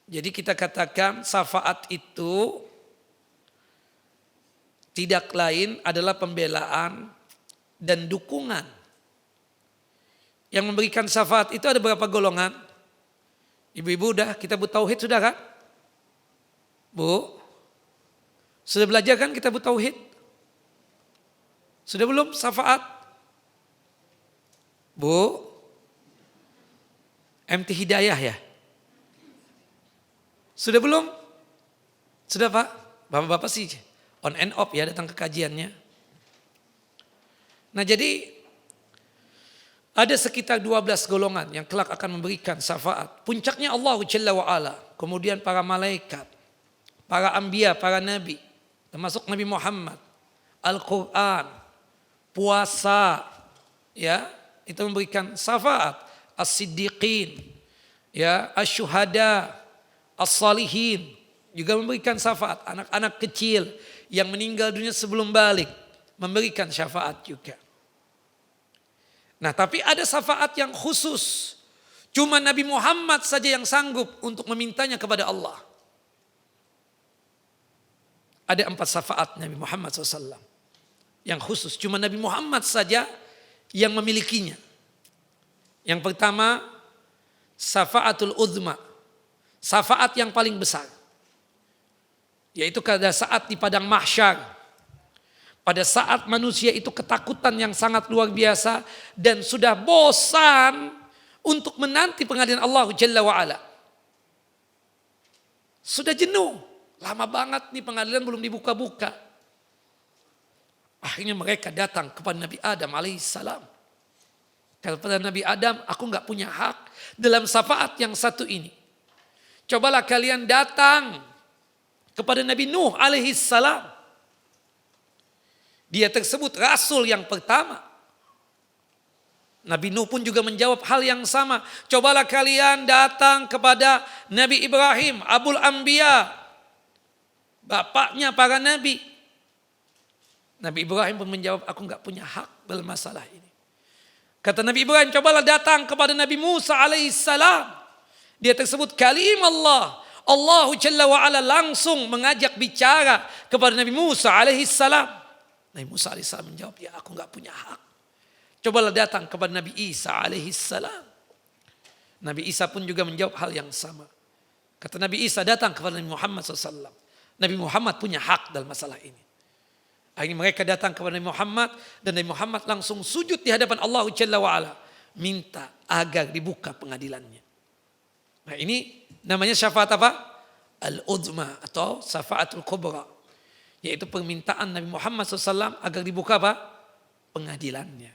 Speaker 1: Jadi kita katakan syafaat itu tidak lain adalah pembelaan dan dukungan. Yang memberikan syafaat itu ada berapa golongan? Ibu-ibu udah kitab tauhid sudah kan? Bu, sudah belajar kan kitab tauhid? Sudah belum syafaat? Bu, MT Hidayah ya? Sudah belum? Sudah Pak? Bapak-bapak sih on and off ya datang ke kajiannya. Nah jadi ada sekitar 12 golongan yang kelak akan memberikan syafaat. Puncaknya Allah Jalla wa'ala. Kemudian para malaikat, para anbiya, para nabi. Termasuk Nabi Muhammad. Al-Quran, puasa, ya, itu memberikan syafaat. As-siddiqin, ya, as-syuhada, as-salihin juga memberikan syafaat. Anak-anak kecil yang meninggal dunia sebelum balik memberikan syafaat juga. Nah, tapi ada syafaat yang khusus. Cuma Nabi Muhammad saja yang sanggup untuk memintanya kepada Allah. Ada 4 syafaat Nabi Muhammad SAW yang khusus. Cuma Nabi Muhammad saja yang memilikinya. Yang pertama, Syafa'atul uzma, syafaat yang paling besar. Yaitu pada saat di padang mahsyar, pada saat manusia itu ketakutan yang sangat luar biasa dan sudah bosan untuk menanti pengadilan Allah Jalla wa'ala. Sudah jenuh, lama banget nih pengadilan belum dibuka-buka. Akhirnya mereka datang kepada Nabi Adam alaihissalam. Kepada Nabi Adam, aku gak punya hak dalam syafaat yang satu ini. Cobalah kalian datang kepada Nabi Nuh alaihissalam. Dia tersebut rasul yang pertama. Nabi Nuh pun juga menjawab hal yang sama. Cobalah kalian datang kepada Nabi Ibrahim, Abul Anbiya, bapaknya para nabi. Nabi Ibrahim pun menjawab, aku gak punya hak dalam masalah ini. Kata Nabi Ibrahim, cobalah datang kepada Nabi Musa alaihissalam. Dia tersebut kalim Allah. Allah Jalla wa'ala langsung mengajak bicara kepada Nabi Musa alaihissalam. Nabi Musa alaihissalam menjawab, ya aku gak punya hak. Cobalah datang kepada Nabi Isa alaihissalam. Nabi Isa pun juga menjawab hal yang sama. Kata Nabi Isa, datang kepada Nabi Muhammad SAW. Nabi Muhammad punya hak dalam masalah ini. Akhirnya mereka datang kepada Nabi Muhammad dan Nabi Muhammad langsung sujud di hadapan Allah Jalla wa'ala. Minta agar dibuka pengadilannya. Nah ini namanya syafaat apa? Al-Uzma atau Syafa'atul Kubra. Yaitu permintaan Nabi Muhammad SAW agar dibuka apa? Pengadilannya.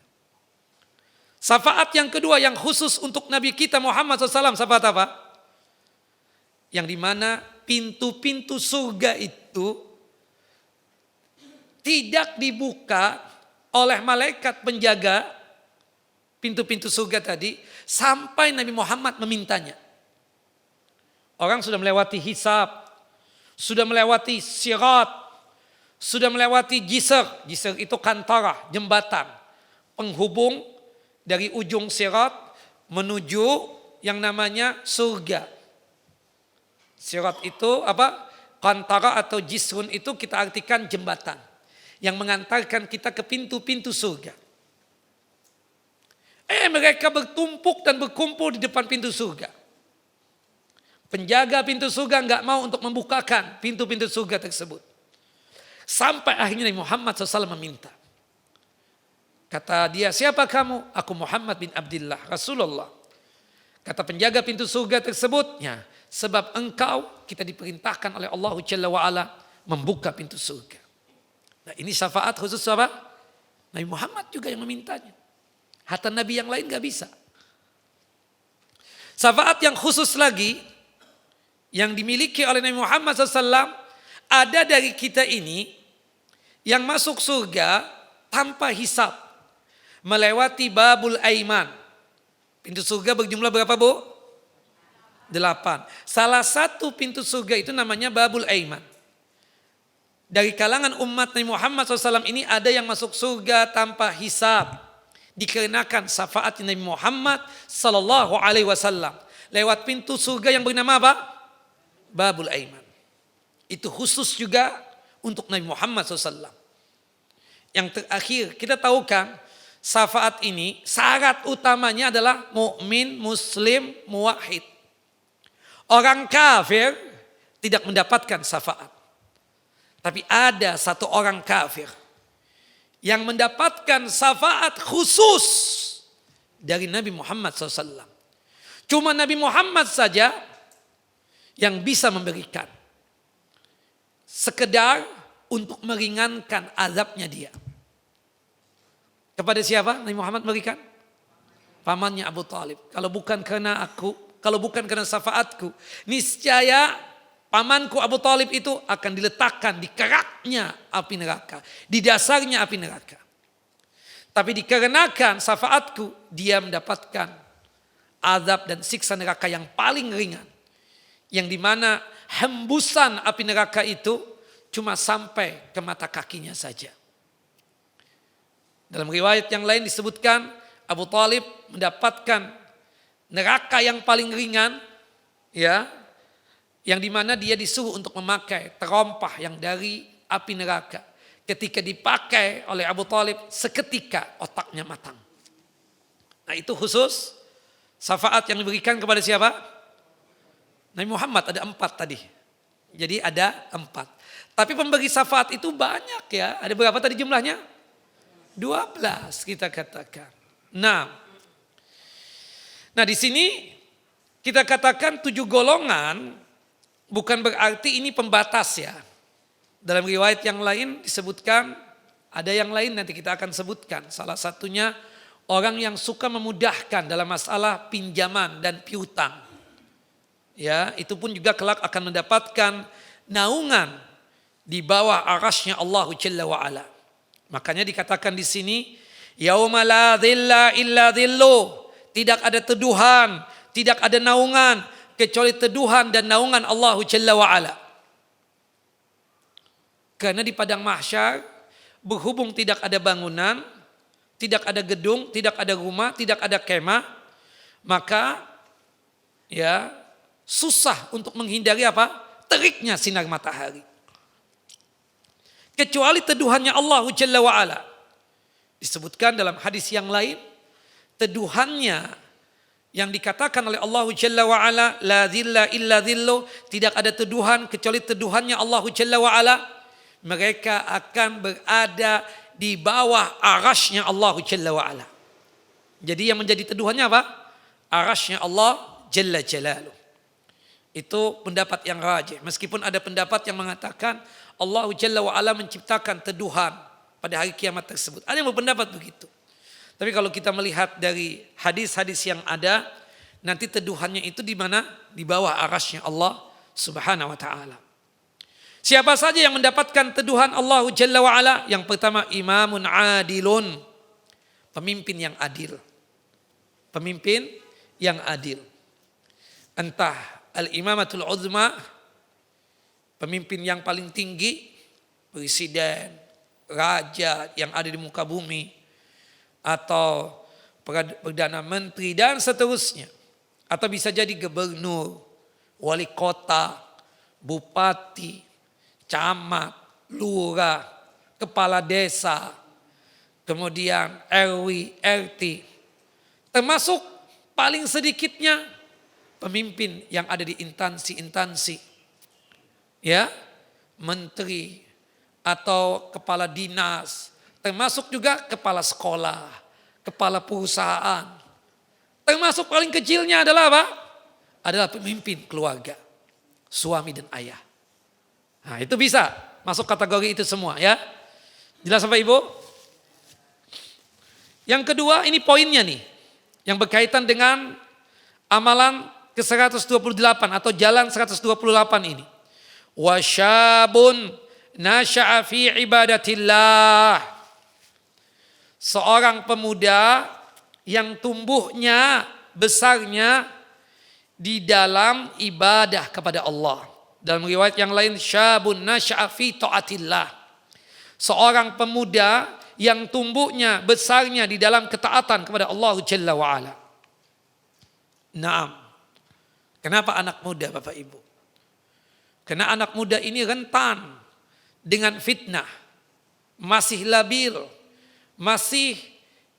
Speaker 1: Syafaat yang kedua yang khusus untuk Nabi kita Muhammad SAW. Syafaat apa? Yang dimana pintu-pintu surga itu tidak dibuka oleh malaikat penjaga pintu-pintu surga tadi sampai Nabi Muhammad memintanya. Orang sudah melewati hisab, sudah melewati sirat, sudah melewati jisr. Jisr itu kantara, jembatan penghubung dari ujung sirat menuju yang namanya surga. Sirat itu apa? Kantara atau jisrun itu kita artikan jembatan yang mengantarkan kita ke pintu-pintu surga. Mereka bertumpuk dan berkumpul di depan pintu surga. Penjaga pintu surga enggak mau untuk membukakan pintu-pintu surga tersebut. Sampai akhirnya Nabi Muhammad SAW meminta. Kata dia, siapa kamu? Aku Muhammad bin Abdullah, Rasulullah. Kata penjaga pintu surga tersebut, ya, sebab engkau kita diperintahkan oleh Allah Jalla wa'ala membuka pintu surga. Nah ini syafaat khusus apa? Nabi Muhammad juga yang memintanya. Hatta Nabi yang lain gak bisa. Syafaat yang khusus lagi yang dimiliki oleh Nabi Muhammad SAW ada dari kita ini yang masuk surga tanpa hisab. Melewati babul aiman. Pintu surga berjumlah berapa bu? 8. Salah satu pintu surga itu namanya babul aiman. Dari kalangan umat Nabi Muhammad SAW ini ada yang masuk surga tanpa hisab. Dikarenakan syafaat Nabi Muhammad SAW. Lewat pintu surga yang bernama apa? Babul Aiman. Itu khusus juga untuk Nabi Muhammad SAW. Yang terakhir kita tahu kan syafaat ini syarat utamanya adalah mukmin, muslim, muwahhid. Orang kafir tidak mendapatkan syafaat. Tapi ada satu orang kafir yang mendapatkan syafaat khusus dari Nabi Muhammad SAW. Cuma Nabi Muhammad saja yang bisa memberikan. Sekedar untuk meringankan azabnya dia. Kepada siapa Nabi Muhammad memberikan? Pamannya Abu Talib. Kalau bukan karena aku, kalau bukan karena syafaatku, niscaya pamanku Abu Talib itu akan diletakkan di keraknya api neraka. Di dasarnya api neraka. Tapi dikarenakan syafaatku, dia mendapatkan azab dan siksa neraka yang paling ringan. Yang dimana hembusan api neraka itu cuma sampai ke mata kakinya saja. Dalam riwayat yang lain disebutkan Abu Talib mendapatkan neraka yang paling ringan, ya, yang dimana dia disuruh untuk memakai terompah yang dari api neraka. Ketika dipakai oleh Abu Talib, seketika otaknya matang. Nah itu khusus Syafaat yang diberikan kepada siapa? Nabi Muhammad, ada 4 tadi. Jadi ada 4. Tapi pemberi syafaat itu banyak ya. Ada berapa tadi jumlahnya? 12 kita katakan. Nah di sini kita katakan 7 golongan bukan berarti ini pembatas ya. Dalam riwayat yang lain disebutkan, ada yang lain nanti kita akan sebutkan. Salah satunya orang yang suka memudahkan dalam masalah pinjaman dan piutang. Ya, itu pun juga kelak akan mendapatkan naungan di bawah arasy-Nya Allah Jalla wa Ala. Makanya dikatakan di sini, yauma la dhilla illa dhillu. Tidak ada teduhan, tidak ada naungan kecuali teduhan dan naungan Allah Jalla wa Ala. Karena di padang mahsyar berhubung tidak ada bangunan, tidak ada gedung, tidak ada rumah, tidak ada kemah, maka ya susah untuk menghindari apa? Teriknya sinar matahari. Kecuali teduhannya Allah Jalla wa Ala. Disebutkan dalam hadis yang lain, teduhannya yang dikatakan oleh Allah Jalla wa Ala, la dhilla illa dhillu, tidak ada teduhan kecuali teduhannya Allah Jalla wa Ala. Mereka akan berada di bawah arasy-Nya Allah Jalla wa Ala. Jadi yang menjadi teduhannya apa? Arasy-Nya Allah Jalla Jalaluh. Itu pendapat yang rajih. Meskipun ada pendapat yang mengatakan Allah Jalla wa Ala menciptakan teduhan pada hari kiamat tersebut. Ada yang berpendapat begitu. Tapi kalau kita melihat dari hadis-hadis yang ada, nanti teduhannya itu di mana? Di bawah arasy-Nya Allah Subhanahu wa taala. Siapa saja yang mendapatkan teduhan Allah Jalla wa Ala? Yang pertama, imamun adilun. Pemimpin yang adil. Pemimpin yang adil. Entah al-imamatul uzma, pemimpin yang paling tinggi, presiden, raja yang ada di muka bumi, atau perdana menteri dan seterusnya. Atau bisa jadi gubernur, wali kota, bupati, camat, lurah, kepala desa, kemudian RW, RT. Termasuk paling sedikitnya pemimpin yang ada di instansi-instansi, ya, menteri atau kepala dinas, termasuk juga kepala sekolah, kepala perusahaan. Termasuk paling kecilnya adalah apa? Adalah pemimpin keluarga, suami dan ayah. Nah, itu bisa masuk kategori itu semua ya. Jelas Bapak Ibu? Yang kedua, ini poinnya nih, yang berkaitan dengan amalan ke-128 atau jalan 128 ini. Wasyabun nasya'a fi ibadatillah. Seorang pemuda yang tumbuhnya, besarnya di dalam ibadah kepada Allah. Dalam riwayat yang lain, syabun nasya'a fi ta'atillah. Seorang pemuda yang tumbuhnya, besarnya di dalam ketaatan kepada Allah Jalla wa'ala. Naam. Kenapa anak muda Bapak Ibu? Karena anak muda ini rentan dengan fitnah. Masih labil. Masih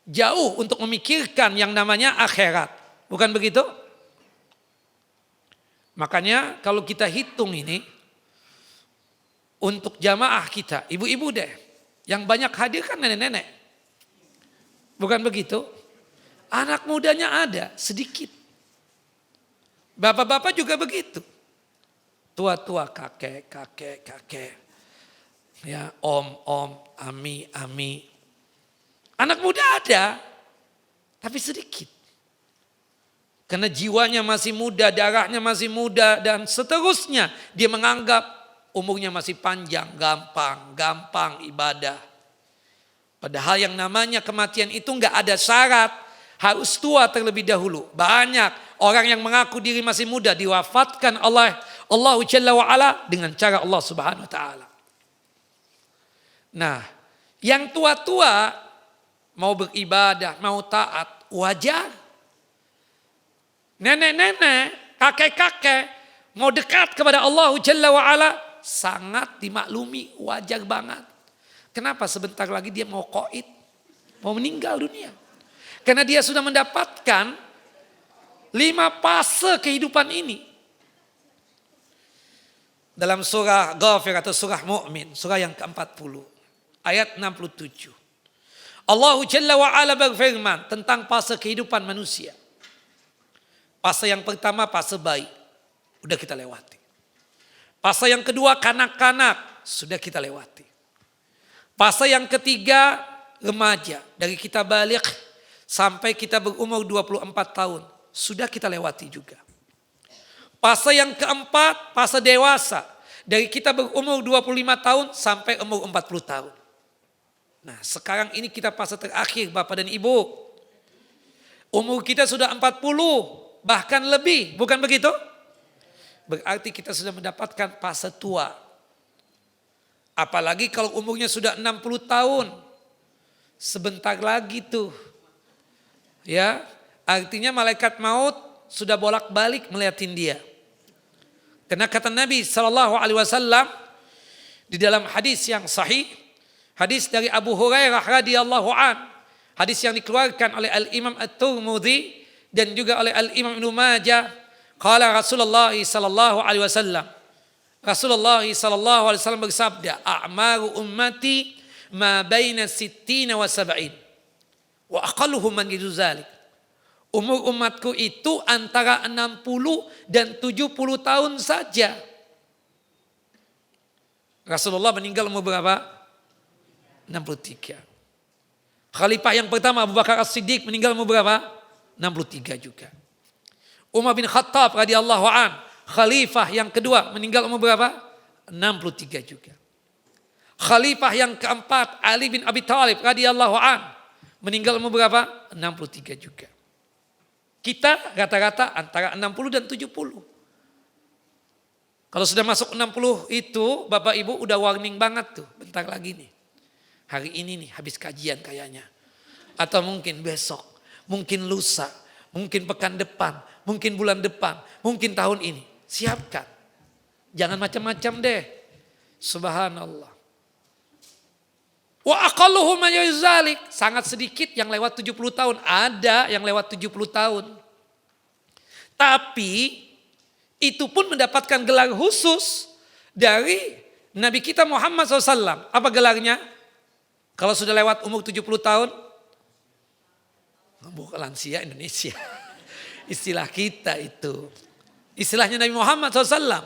Speaker 1: jauh untuk memikirkan yang namanya akhirat. Bukan begitu? Makanya kalau kita hitung ini, untuk jamaah kita, ibu-ibu deh, yang banyak hadir kan nenek-nenek. Bukan begitu? Anak mudanya ada, sedikit. Bapak-bapak juga begitu. Tua-tua, kakek. Ya, om, ami. Anak muda ada, tapi sedikit. Karena jiwanya masih muda, darahnya masih muda, dan seterusnya. Dia menganggap umurnya masih panjang, gampang ibadah. Padahal yang namanya kematian itu enggak ada syarat. Harus tua terlebih dahulu. Banyak orang yang mengaku diri masih muda diwafatkan oleh Allah Jalla wa'ala dengan cara Allah Subhanahu wa ta'ala. Nah, yang tua-tua mau beribadah, mau taat, wajar. Nenek-nenek, kakek-kakek mau dekat kepada Allah Jalla wa'ala, sangat dimaklumi, wajar banget. Kenapa sebentar lagi dia mau qaid, mau meninggal dunia? Karena dia sudah mendapatkan 5 fase kehidupan ini. Dalam surah Ghafir atau surah Mu'min, surah yang ke-40, ayat 67. Allah Jalla wa'ala berfirman tentang fase kehidupan manusia. Fase yang pertama fase bayi, udah kita lewati. Fase yang kedua kanak-kanak, sudah kita lewati. Fase yang ketiga remaja, dari kita balik sampai kita berumur 24 tahun, sudah kita lewati juga. Fase yang keempat, fase dewasa. Dari kita berumur 25 tahun sampai umur 40 tahun. Nah sekarang ini kita fase terakhir Bapak dan Ibu. Umur kita sudah 40, bahkan lebih, bukan begitu? Berarti kita sudah mendapatkan fase tua. Apalagi kalau umurnya sudah 60 tahun. Sebentar lagi tuh. Ya, artinya malaikat maut sudah bolak-balik melihatin dia. Karena kata Nabi SAW di dalam hadis yang sahih, hadis dari Abu Hurairah radhiyallahu an, hadis yang dikeluarkan oleh Al-Imam At-Tirmidzi dan juga oleh Al-Imam Ibnu Majah, qala Rasulullah SAW, Rasulullah SAW bersabda, a'maru ummati ma baina 60 wa 70 wa aqalluhum man dzalik. Umur umatku itu antara 60 dan 70 tahun saja. Rasulullah meninggal umur berapa? 63. Khalifah yang pertama Abu Bakar As-Siddiq meninggal umur berapa? 63 juga. Umar bin Khattab radhiyallahu an, khalifah yang kedua meninggal umur berapa? 63 juga. Khalifah yang keempat Ali bin Abi Thalib radhiyallahu an, meninggal umur berapa? 63 juga. Kita rata-rata antara 60 dan 70. Kalau sudah masuk 60 itu Bapak Ibu udah warning banget tuh. Bentar lagi nih. Hari ini nih habis kajian kayaknya. Atau mungkin besok. Mungkin lusa. Mungkin pekan depan. Mungkin bulan depan. Mungkin tahun ini. Siapkan. Jangan macam-macam deh. Subhanallah. Wa aqalluhum man dzalik. Sangat sedikit yang lewat 70 tahun. Ada yang lewat 70 tahun. Tapi itu pun mendapatkan gelar khusus dari Nabi kita Muhammad SAW. Apa gelarnya? Kalau sudah lewat umur 70 tahun. Bukan lansia Indonesia. Istilah kita itu. Istilahnya Nabi Muhammad SAW.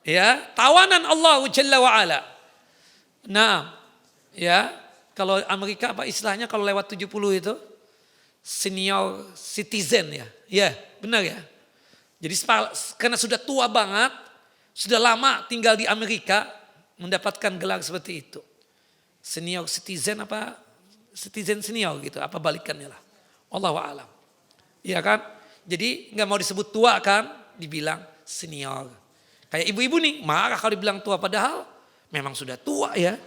Speaker 1: Ya, tawanan Allah Jalla wa'ala. Nah. Ya, kalau Amerika apa istilahnya kalau lewat 70 itu? Senior citizen ya. Ya, benar ya. Jadi karena sudah tua banget, sudah lama tinggal di Amerika, mendapatkan gelar seperti itu. Senior citizen apa? Citizen senior gitu, apa balikannya lah. Wallahu a'lam. Iya kan? Jadi nggak mau disebut tua kan, dibilang senior. Kayak ibu-ibu nih, marah kalau dibilang tua padahal memang sudah tua ya.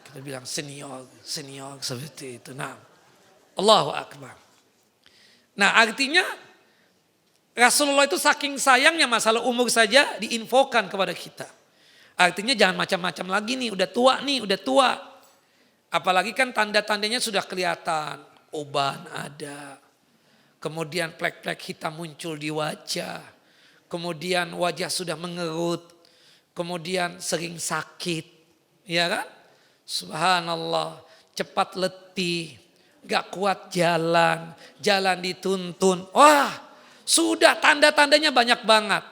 Speaker 1: Kita bilang senior seperti itu. Nah, Allahu Akbar. Nah artinya Rasulullah itu saking sayangnya masalah umur saja diinfokan kepada kita. Artinya jangan macam-macam lagi nih, udah tua. Apalagi kan tanda-tandanya sudah kelihatan. Uban ada. Kemudian plek-plek hitam muncul di wajah. Kemudian wajah sudah mengerut. Kemudian sering sakit. Ya kan? Subhanallah, cepat letih, gak kuat jalan dituntun. Wah, sudah tanda-tandanya banyak banget.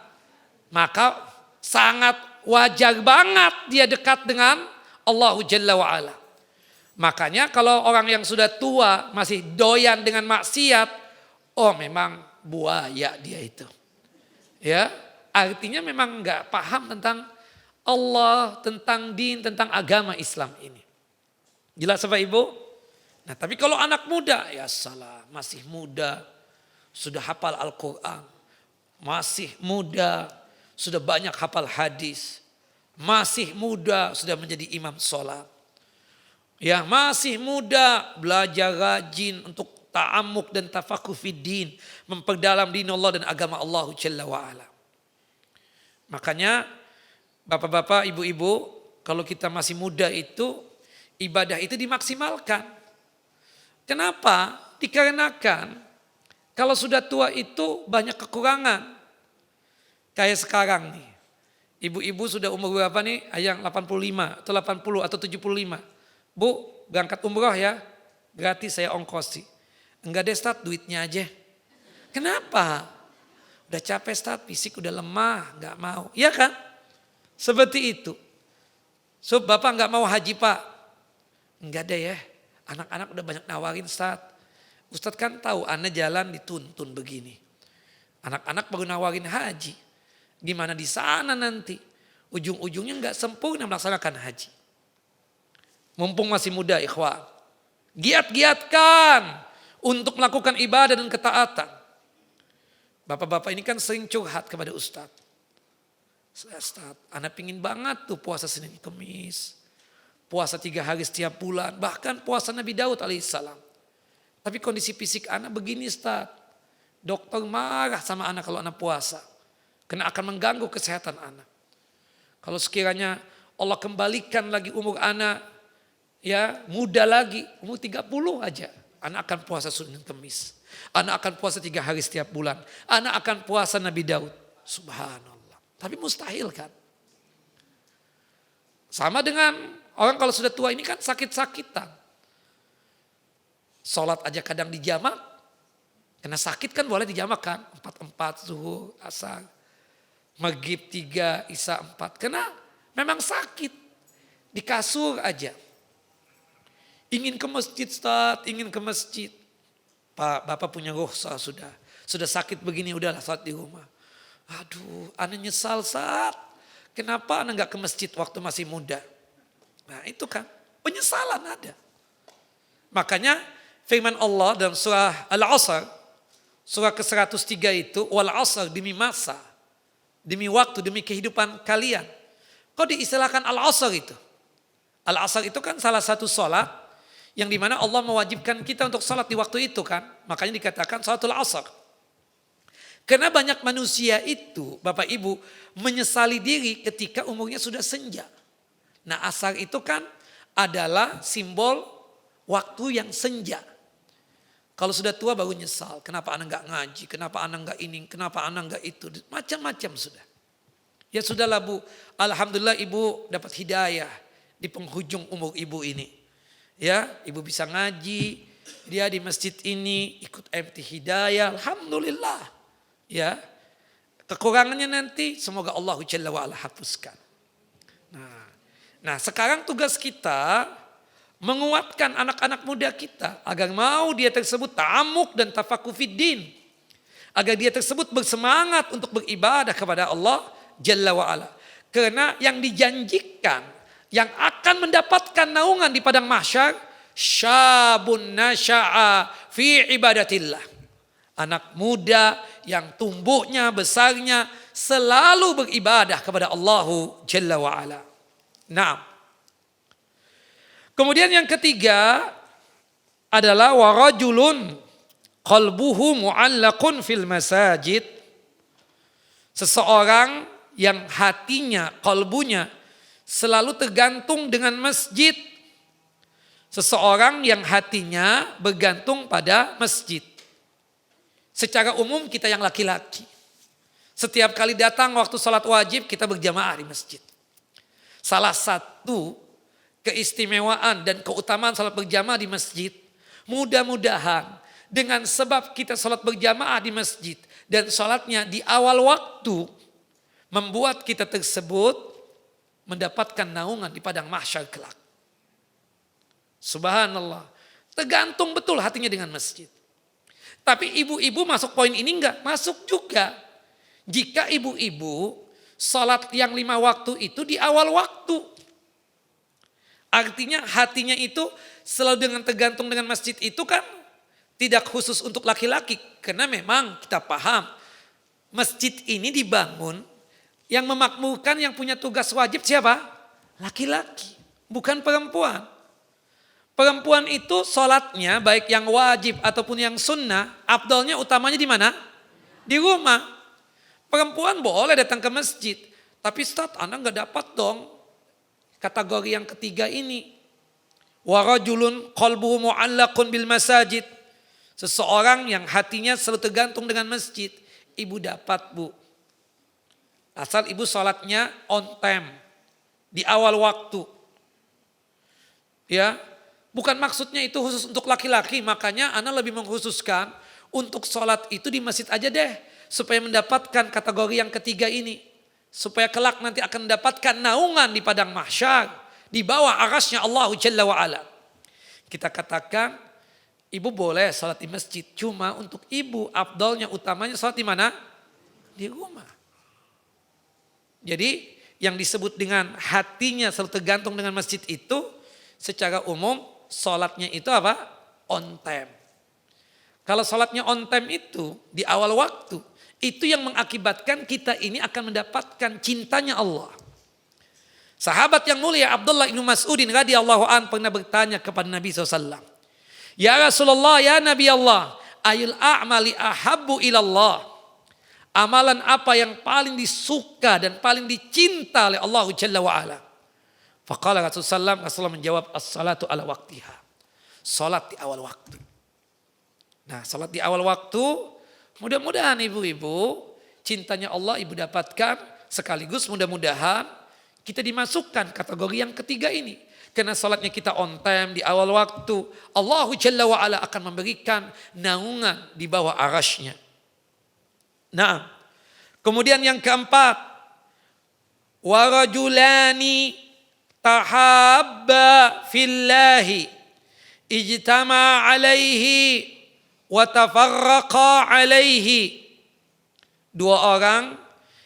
Speaker 1: Maka sangat wajar banget dia dekat dengan Allah Jalla wa'ala. Makanya kalau orang yang sudah tua masih doyan dengan maksiat, oh memang buaya dia itu. Ya, artinya memang gak paham tentang Allah, tentang din, tentang agama Islam ini. Jelas Bapak Ibu? Nah tapi kalau anak muda, ya salah, masih muda, sudah hafal Al-Quran, masih muda, sudah banyak hafal hadis, masih muda, sudah menjadi imam sholat. Ya masih muda, belajar rajin untuk ta'amuk dan tafakuh fiddin, memperdalam din Allah dan agama Allah Jalla wa'ala. Makanya Bapak-bapak, ibu-ibu, kalau kita masih muda itu, ibadah itu dimaksimalkan. Kenapa? Dikarenakan Kalau sudah tua itu banyak kekurangan. Kayak sekarang nih. Ibu-ibu sudah umur berapa nih? Yang 85 atau 80 atau 75. Bu, berangkat umroh ya. Gratis saya ongkosi. Enggak deh Ustaz, duitnya aja. Kenapa? Udah capek Ustaz, fisik udah lemah, enggak mau. Iya kan? Seperti itu. So, Bapak enggak mau haji Pak. Enggak deh ya. Anak-anak udah banyak nawarin Ustaz. Ustaz kan tahu anak jalan dituntun begini. Anak-anak baru nawarin haji. Gimana di sana nanti? Ujung-ujungnya enggak sempurna melaksanakan haji. Mumpung masih muda ikhwan. Giat-giatkan untuk melakukan ibadah dan ketaatan. Bapak-bapak ini kan sering curhat kepada Ustaz. Ustaz, anak pingin banget tuh puasa Senin Kemis. Puasa 3 hari setiap bulan. Bahkan puasa Nabi Daud alaihissalam. Tapi kondisi fisik anak begini Ustaz. Dokter marah sama anak kalau anak puasa. Karena akan mengganggu kesehatan anak. Kalau sekiranya Allah kembalikan lagi umur anak. Ya muda lagi. Umur 30 aja. Anak akan puasa Senin Kemis. Anak akan puasa 3 hari setiap bulan. Anak akan puasa Nabi Daud. Subhanallah. Tapi mustahil kan. Sama dengan orang kalau sudah tua ini kan sakit-sakitan. Sholat aja kadang dijamak. Karena sakit kan boleh dijamak kan. 4-4 zuhur, asar. Maghrib 3, isya 4. Karena memang sakit. Di kasur aja. Ingin ke masjid Ustaz, ingin ke masjid. Pak, Bapak punya rukhsah sudah. Sudah sakit begini udahlah saat di rumah. Aduh, ana nyesal Ustaz. Kenapa ana enggak ke masjid waktu masih muda? Nah itu kan penyesalan ada. Makanya firman Allah dalam surah Al-Asr. Surah ke-103 itu. Wal asr demi masa. Demi waktu, demi kehidupan kalian. Kok diistilahkan Al-Asr itu? Al-Asr itu kan salah satu sholat. Yang dimana Allah mewajibkan kita untuk sholat di waktu itu kan. Makanya dikatakan sholatul asar. Karena banyak manusia itu Bapak Ibu menyesali diri ketika umurnya sudah senja. Nah asar itu kan adalah simbol waktu yang senja. Kalau sudah tua baru nyesal. Kenapa anak gak ngaji, kenapa anak gak ini, kenapa anak gak itu. Macam-macam sudah. Ya sudahlah Bu, alhamdulillah Ibu dapat hidayah di penghujung umur Ibu ini. Ya, Ibu bisa ngaji, dia di masjid ini ikut MT Hidayah, alhamdulillah. Ya, kekurangannya nanti semoga Allah Jalla wa'ala hapuskan. Nah, sekarang tugas kita menguatkan anak-anak muda kita agar mau dia tersebut ta'amuk dan tafakuh fiddin. Agar dia tersebut bersemangat untuk beribadah kepada Allah Jalla wa'ala. Karena yang dijanjikan yang akan mendapatkan naungan di padang mahsyar, syabun nasya'a fi ibadatillah. Anak muda yang tumbuhnya, besarnya selalu beribadah kepada Allah Jalla wa'ala. Nah, kemudian yang ketiga adalah warajulun qalbuhu mu'allaqun fil masajid. Seseorang yang hatinya, qalbunya selalu tergantung dengan masjid. Seseorang yang hatinya bergantung pada masjid. Secara umum kita yang laki-laki. Setiap kali datang waktu sholat wajib kita berjamaah di masjid. Salah satu keistimewaan dan keutamaan sholat berjamaah di masjid. Mudah-mudahan dengan sebab kita sholat berjamaah di masjid. Dan sholatnya di awal waktu. Membuat kita tersebut mendapatkan naungan di padang mahsyar kelak. Subhanallah. Tergantung betul hatinya dengan masjid. Tapi ibu-ibu masuk poin ini enggak? Masuk juga. Jika ibu-ibu sholat yang 5 waktu itu di awal waktu. Artinya hatinya itu selalu dengan tergantung dengan masjid itu kan tidak khusus untuk laki-laki. Karena memang kita paham masjid ini dibangun. Yang memakmurkan yang punya tugas wajib siapa? Laki-laki, bukan perempuan. Perempuan itu sholatnya baik yang wajib ataupun yang sunnah, afdalnya utamanya di mana? Di rumah. Perempuan boleh datang ke masjid. Tapi Ustaz, Anda gak dapat dong kategori yang ketiga ini. Warajulun qalbuhu mu'allaqun bil masajid. Seseorang yang hatinya selalu tergantung dengan masjid, ibu dapat bu. Asal ibu sholatnya on time, di awal waktu. Ya, bukan maksudnya itu khusus untuk laki-laki, makanya ana lebih mengkhususkan untuk sholat itu di masjid aja deh. Supaya mendapatkan kategori yang ketiga ini. Supaya kelak nanti akan mendapatkan naungan di padang mahsyar. Di bawah arasnya Allah Jalla wa'ala. Kita katakan ibu boleh sholat di masjid. Cuma untuk ibu afdalnya utamanya sholat di mana? Di rumah. Jadi yang disebut dengan hatinya selalu tergantung dengan masjid itu. Secara umum sholatnya itu apa? On time. Kalau sholatnya on time itu di awal waktu. Itu yang mengakibatkan kita ini akan mendapatkan cintanya Allah. Sahabat yang mulia Abdullah bin Mas'udin radhiyallahu an pernah bertanya kepada Nabi SAW. Ya Rasulullah, ya Nabi Allah, ayul a'mali ahabbu ilallah. Amalan apa yang paling disuka dan paling dicinta oleh Allah Jalla wa'ala. Faqala Rasulullah menjawab as-salatu ala waktiha. Salat di awal waktu. Nah, salat di awal waktu, mudah-mudahan ibu-ibu cintanya Allah ibu dapatkan, sekaligus mudah-mudahan kita dimasukkan kategori yang ketiga ini. Karena salatnya kita on time di awal waktu, Allah Jalla wa'ala akan memberikan naungan di bawah arasnya. Nah, kemudian yang keempat, warajulani tahabba fillahi ijtama alaihi wa tafarraqa alaihi. Dua orang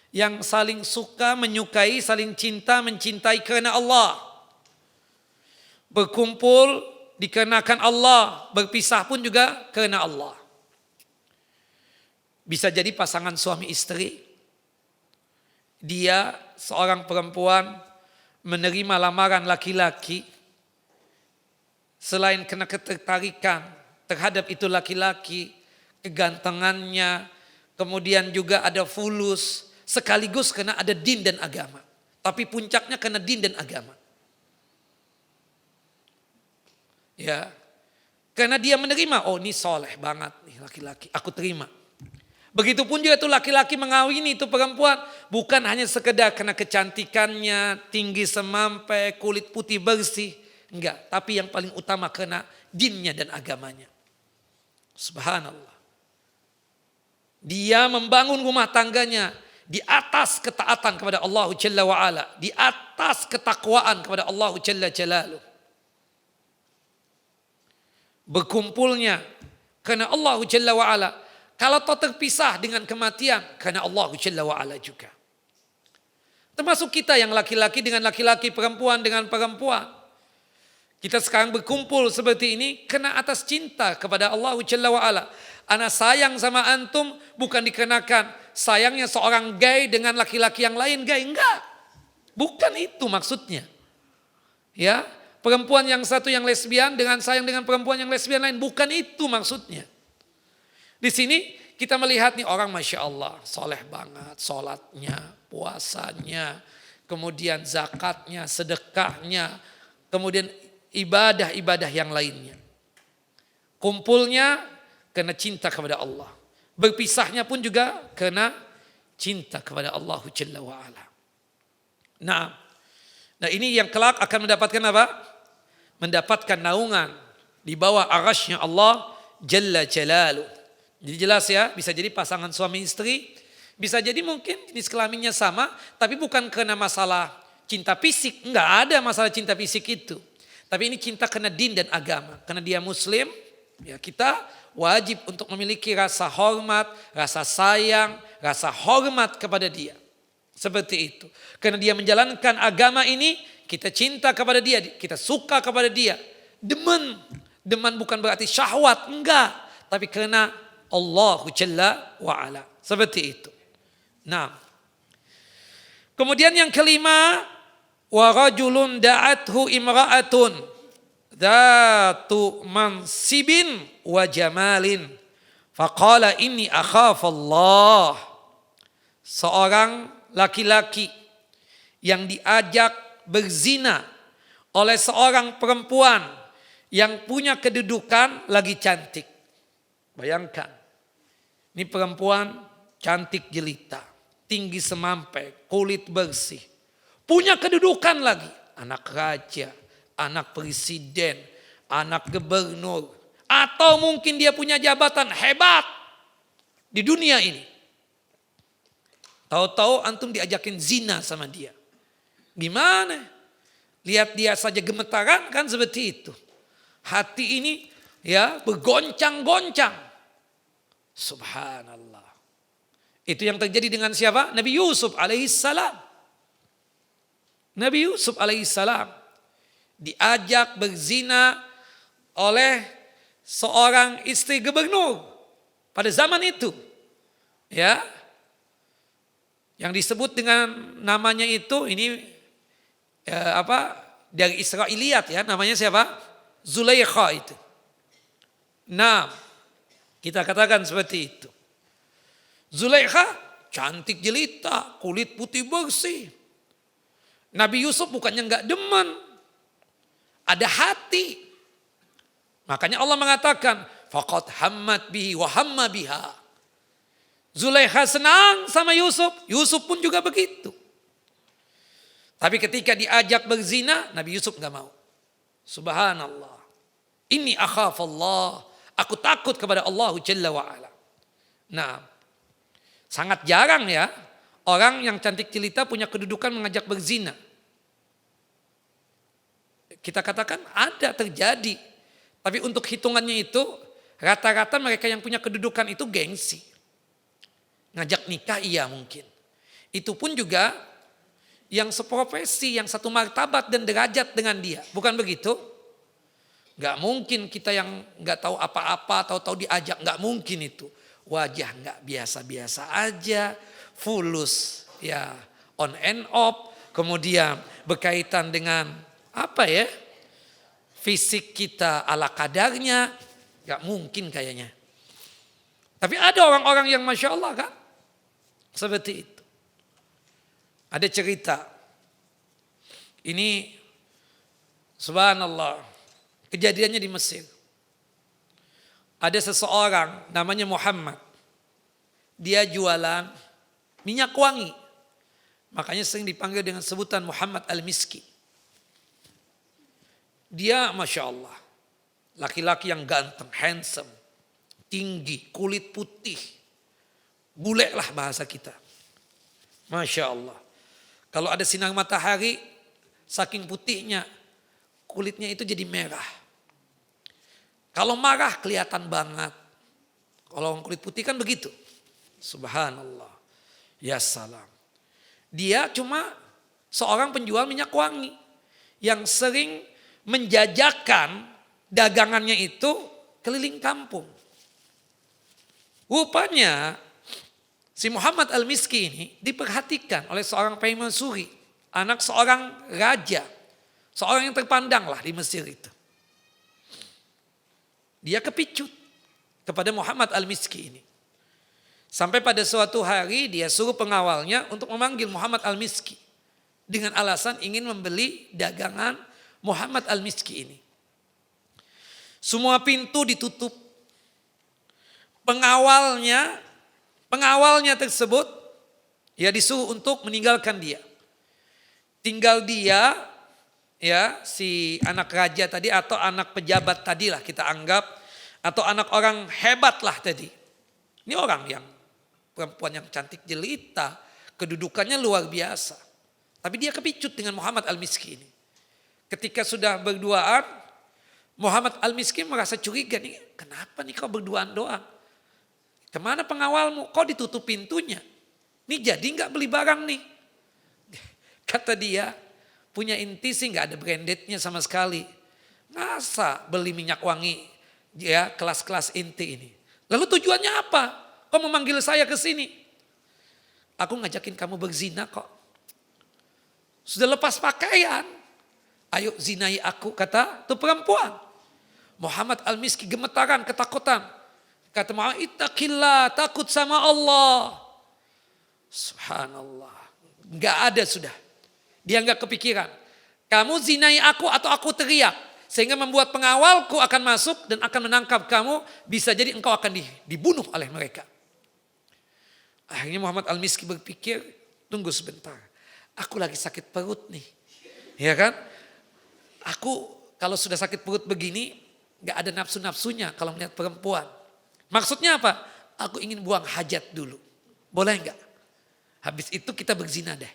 Speaker 1: yang saling suka, menyukai, saling cinta, mencintai karena Allah. Berkumpul dikarenakan Allah, berpisah pun juga karena Allah. Bisa jadi pasangan suami istri. Dia seorang perempuan menerima lamaran laki-laki. Selain kena ketertarikan terhadap itu laki-laki, kegantengannya, kemudian juga ada fulus, sekaligus karena ada din dan agama. Tapi puncaknya karena din dan agama. Ya, karena dia menerima, oh ini soleh banget nih laki-laki, aku terima. Begitupun juga itu laki-laki mengawini itu perempuan, bukan hanya sekedar karena kecantikannya, tinggi semampai, kulit putih bersih, enggak. Tapi yang paling utama karena dinnya dan agamanya. Subhanallah. Dia membangun rumah tangganya di atas ketaatan kepada Allah Jalla wa'ala, di atas ketakwaan kepada Allah Jalla Jalaluh. Berkumpulnya karena Allah Jalla wa'ala. Kalau toh terpisah dengan kematian karena Allah Jalla wa'ala juga. Termasuk kita yang laki-laki dengan laki-laki, perempuan dengan perempuan. Kita sekarang berkumpul seperti ini karena atas cinta kepada Allah Jalla wa'ala. Ana sayang sama antum bukan dikenakan sayangnya seorang gay dengan laki-laki yang lain gay. Enggak. Bukan itu maksudnya. Ya, perempuan yang satu yang lesbian dengan sayang dengan perempuan yang lesbian lain. Bukan itu maksudnya. Di sini kita melihat nih orang Masya Allah soleh banget. Sholatnya, puasanya, kemudian zakatnya, sedekahnya, kemudian ibadah-ibadah yang lainnya. Kumpulnya karena cinta kepada Allah. Berpisahnya pun juga karena cinta kepada Allah Jalla wa'ala. Nah ini yang kelak akan mendapatkan apa? Mendapatkan naungan di bawah arasnya Allah Jalla Jalaluh. Jadi jelas ya, bisa jadi pasangan suami istri, bisa jadi mungkin jenis kelaminnya sama, tapi bukan karena masalah cinta fisik. Enggak ada masalah cinta fisik itu. Tapi ini cinta karena din dan agama. Karena dia muslim, ya kita wajib untuk memiliki rasa hormat, rasa sayang, rasa hormat kepada dia. Seperti itu. Karena dia menjalankan agama ini, kita cinta kepada dia, kita suka kepada dia. Demen bukan berarti syahwat, enggak. Tapi karena Allah Jalla wa'ala. Seperti itu. Nah. Kemudian yang kelima. Wa rajulun da'athu imra'atun. Dhatu mansibin wa jamalin. Faqala inni akhafallah. Seorang laki-laki yang diajak berzina oleh seorang perempuan yang punya kedudukan lagi cantik. Bayangkan. Ini perempuan cantik jelita. Tinggi semampai. Kulit bersih. Punya kedudukan lagi. Anak raja. Anak presiden. Anak gubernur. Atau mungkin dia punya jabatan hebat. Di dunia ini. Tahu-tahu antum diajakin zina sama dia. Gimana? Lihat dia saja gemetaran kan seperti itu. Hati ini ya bergoncang-goncang. Subhanallah. Itu yang terjadi dengan siapa? Nabi Yusuf alaihissalam. Nabi Yusuf alaihissalam diajak berzina oleh seorang istri gubernur pada zaman itu. Ya. Yang disebut dengan namanya itu ini dari Israiliyat ya, namanya siapa? Zulaikha itu. Nah, kita katakan seperti itu. Zulaikha cantik jelita, kulit putih bersih. Nabi Yusuf bukannya enggak demen, ada hati. Makanya Allah mengatakan, faqad hammat bihi wa hamma biha. Zulaikha senang sama Yusuf, Yusuf pun juga begitu. Tapi ketika diajak berzina, Nabi Yusuf enggak mau. Subhanallah. Inni akhafallah. Aku takut kepada Allah Jalla wa'ala. Nah, sangat jarang ya orang yang cantik jelita punya kedudukan mengajak berzina. Kita katakan ada terjadi. Tapi untuk hitungannya itu, rata-rata mereka yang punya kedudukan itu gengsi. Ngajak nikah iya mungkin. Itu pun juga yang seprofesi, yang satu martabat dan derajat dengan dia. Bukan begitu? Gak mungkin kita yang gak tahu apa-apa, tahu-tahu diajak. Gak mungkin itu. Wajah gak biasa-biasa aja. Fulus, ya on and off. Kemudian berkaitan dengan apa ya? Fisik kita ala kadarnya. Gak mungkin kayaknya. Tapi ada orang-orang yang Masya Allah kan. Seperti itu. Ada cerita. Ini subhanallah. Kejadiannya di Mesir. Ada seseorang namanya Muhammad. Dia jualan minyak wangi. Makanya sering dipanggil dengan sebutan Muhammad Al-Miski. Dia Masya Allah. Laki-laki yang ganteng, handsome. Tinggi, kulit putih. Bule lah bahasa kita. Masya Allah. Kalau ada sinar matahari, saking putihnya, kulitnya itu jadi merah. Kalau marah kelihatan banget. Kalau kulit putih kan begitu. Subhanallah. Ya salam. Dia cuma seorang penjual minyak wangi. Yang sering menjajakan dagangannya itu keliling kampung. Rupanya si Muhammad Al-Miski ini diperhatikan oleh seorang pemaisuri, anak seorang raja, seorang yang terpandang lah di Mesir itu. Dia kepicut kepada Muhammad Al-Miski ini. Sampai pada suatu hari dia suruh pengawalnya untuk memanggil Muhammad Al-Miski dengan alasan ingin membeli dagangan Muhammad Al-Miski ini. Semua pintu ditutup. Pengawalnya tersebut ya disuruh untuk meninggalkan dia. Tinggal dia ya si anak raja tadi atau anak pejabat tadi lah kita anggap atau anak orang hebat lah tadi. Ini orang yang perempuan yang cantik jelita, kedudukannya luar biasa. Tapi dia kepicut dengan Muhammad Al-Miski ini. Ketika sudah berduaan, Muhammad Al-Miski merasa curiga nih, kenapa nih kau berduaan doang? Kemana pengawalmu? Kok ditutup pintunya? Ini jadi nggak beli barang nih? Kata dia, punya inti sih nggak ada brandednya sama sekali. Masa beli minyak wangi ya kelas-kelas inti ini? Lalu tujuannya apa? Kau memanggil saya ke sini? Aku ngajakin kamu berzina kok. Sudah lepas pakaian. Ayo zinai aku, kata tuh perempuan. Muhammad Al-Miski gemetaran, ketakutan. Kata Muhammad, ittaqillah, takut sama Allah. Subhanallah. Gak ada sudah. Dia gak kepikiran. Kamu zinai aku atau aku teriak. Sehingga membuat pengawalku akan masuk dan akan menangkap kamu. Bisa jadi engkau akan dibunuh oleh mereka. Akhirnya Muhammad Al-Miski berpikir, tunggu sebentar. Aku lagi sakit perut nih. Ya kan? Aku kalau sudah sakit perut begini, gak ada nafsu-nafsunya kalau melihat perempuan. Maksudnya apa? Aku ingin buang hajat dulu. Boleh enggak? Habis itu kita berzina deh.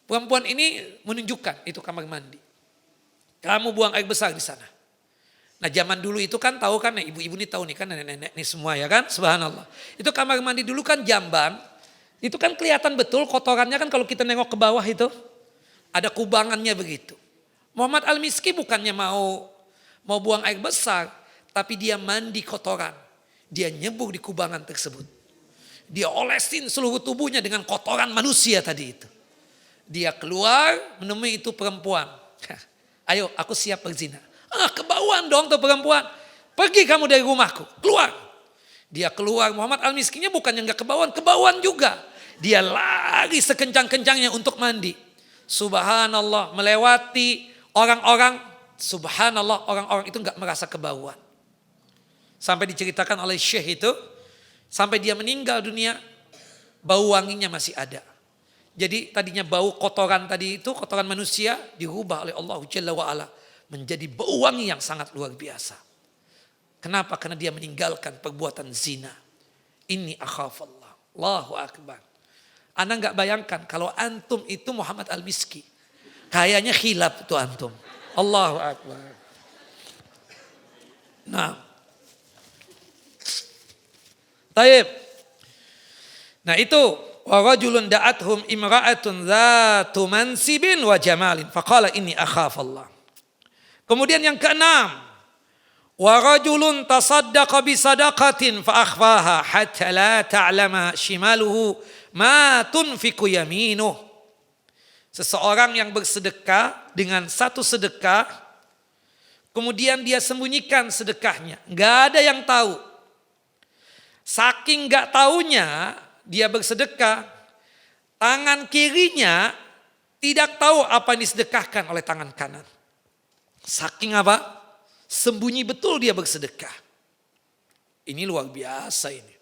Speaker 1: Perempuan ini menunjukkan itu kamar mandi. Kamu buang air besar di sana. Nah zaman dulu itu kan tahu kan, ibu-ibu ini tahu nih kan, nenek-nenek nih semua ya kan, subhanallah. Itu kamar mandi dulu kan jamban, itu kan kelihatan betul kotorannya kan kalau kita nengok ke bawah itu. Ada kubangannya begitu. Muhammad Al-Miski bukannya mau buang air besar, tapi dia mandi kotoran. Dia nyebur di kubangan tersebut. Dia olesin seluruh tubuhnya dengan kotoran manusia tadi itu. Dia keluar menemui itu perempuan. Ayo aku siap berzina. Kebauan dong tuh perempuan. Pergi kamu dari rumahku, keluar. Dia keluar, Muhammad Al-Miskinya bukannya gak kebauan juga. Dia lari sekencang-kencangnya untuk mandi. Subhanallah, melewati orang-orang, subhanallah orang-orang itu gak merasa kebauan. Sampai diceritakan oleh Syekh itu, sampai dia meninggal dunia, bau wanginya masih ada. Jadi tadinya bau kotoran tadi itu, kotoran manusia dirubah oleh Allah Jalla wa'ala. Menjadi bau wangi yang sangat luar biasa. Kenapa? Karena dia meninggalkan perbuatan zina. Ini akhafallah. Allahu Akbar. Anda gak bayangkan kalau antum itu Muhammad Al-Miski. Kayaknya khilaf itu antum. Allahu Akbar. Nah. Taib. Nah itu. Wa rajulun da'athum imra'atun dhatu mansibin wa jamalin. Faqala inni akhafallah. Kemudian yang keenam, wa rajulun tasaddaqa bi sadaqatin fa akhfaha hatta la ta'lama shimaluhu ma tunfiqu yaminuh. Seseorang yang bersedekah dengan satu sedekah, kemudian dia sembunyikan sedekahnya, enggak ada yang tahu. Saking enggak taunya dia bersedekah, tangan kirinya tidak tahu apa yang disedekahkan oleh tangan kanan. Saking apa? Sembunyi betul dia bersedekah. Ini luar biasa ini.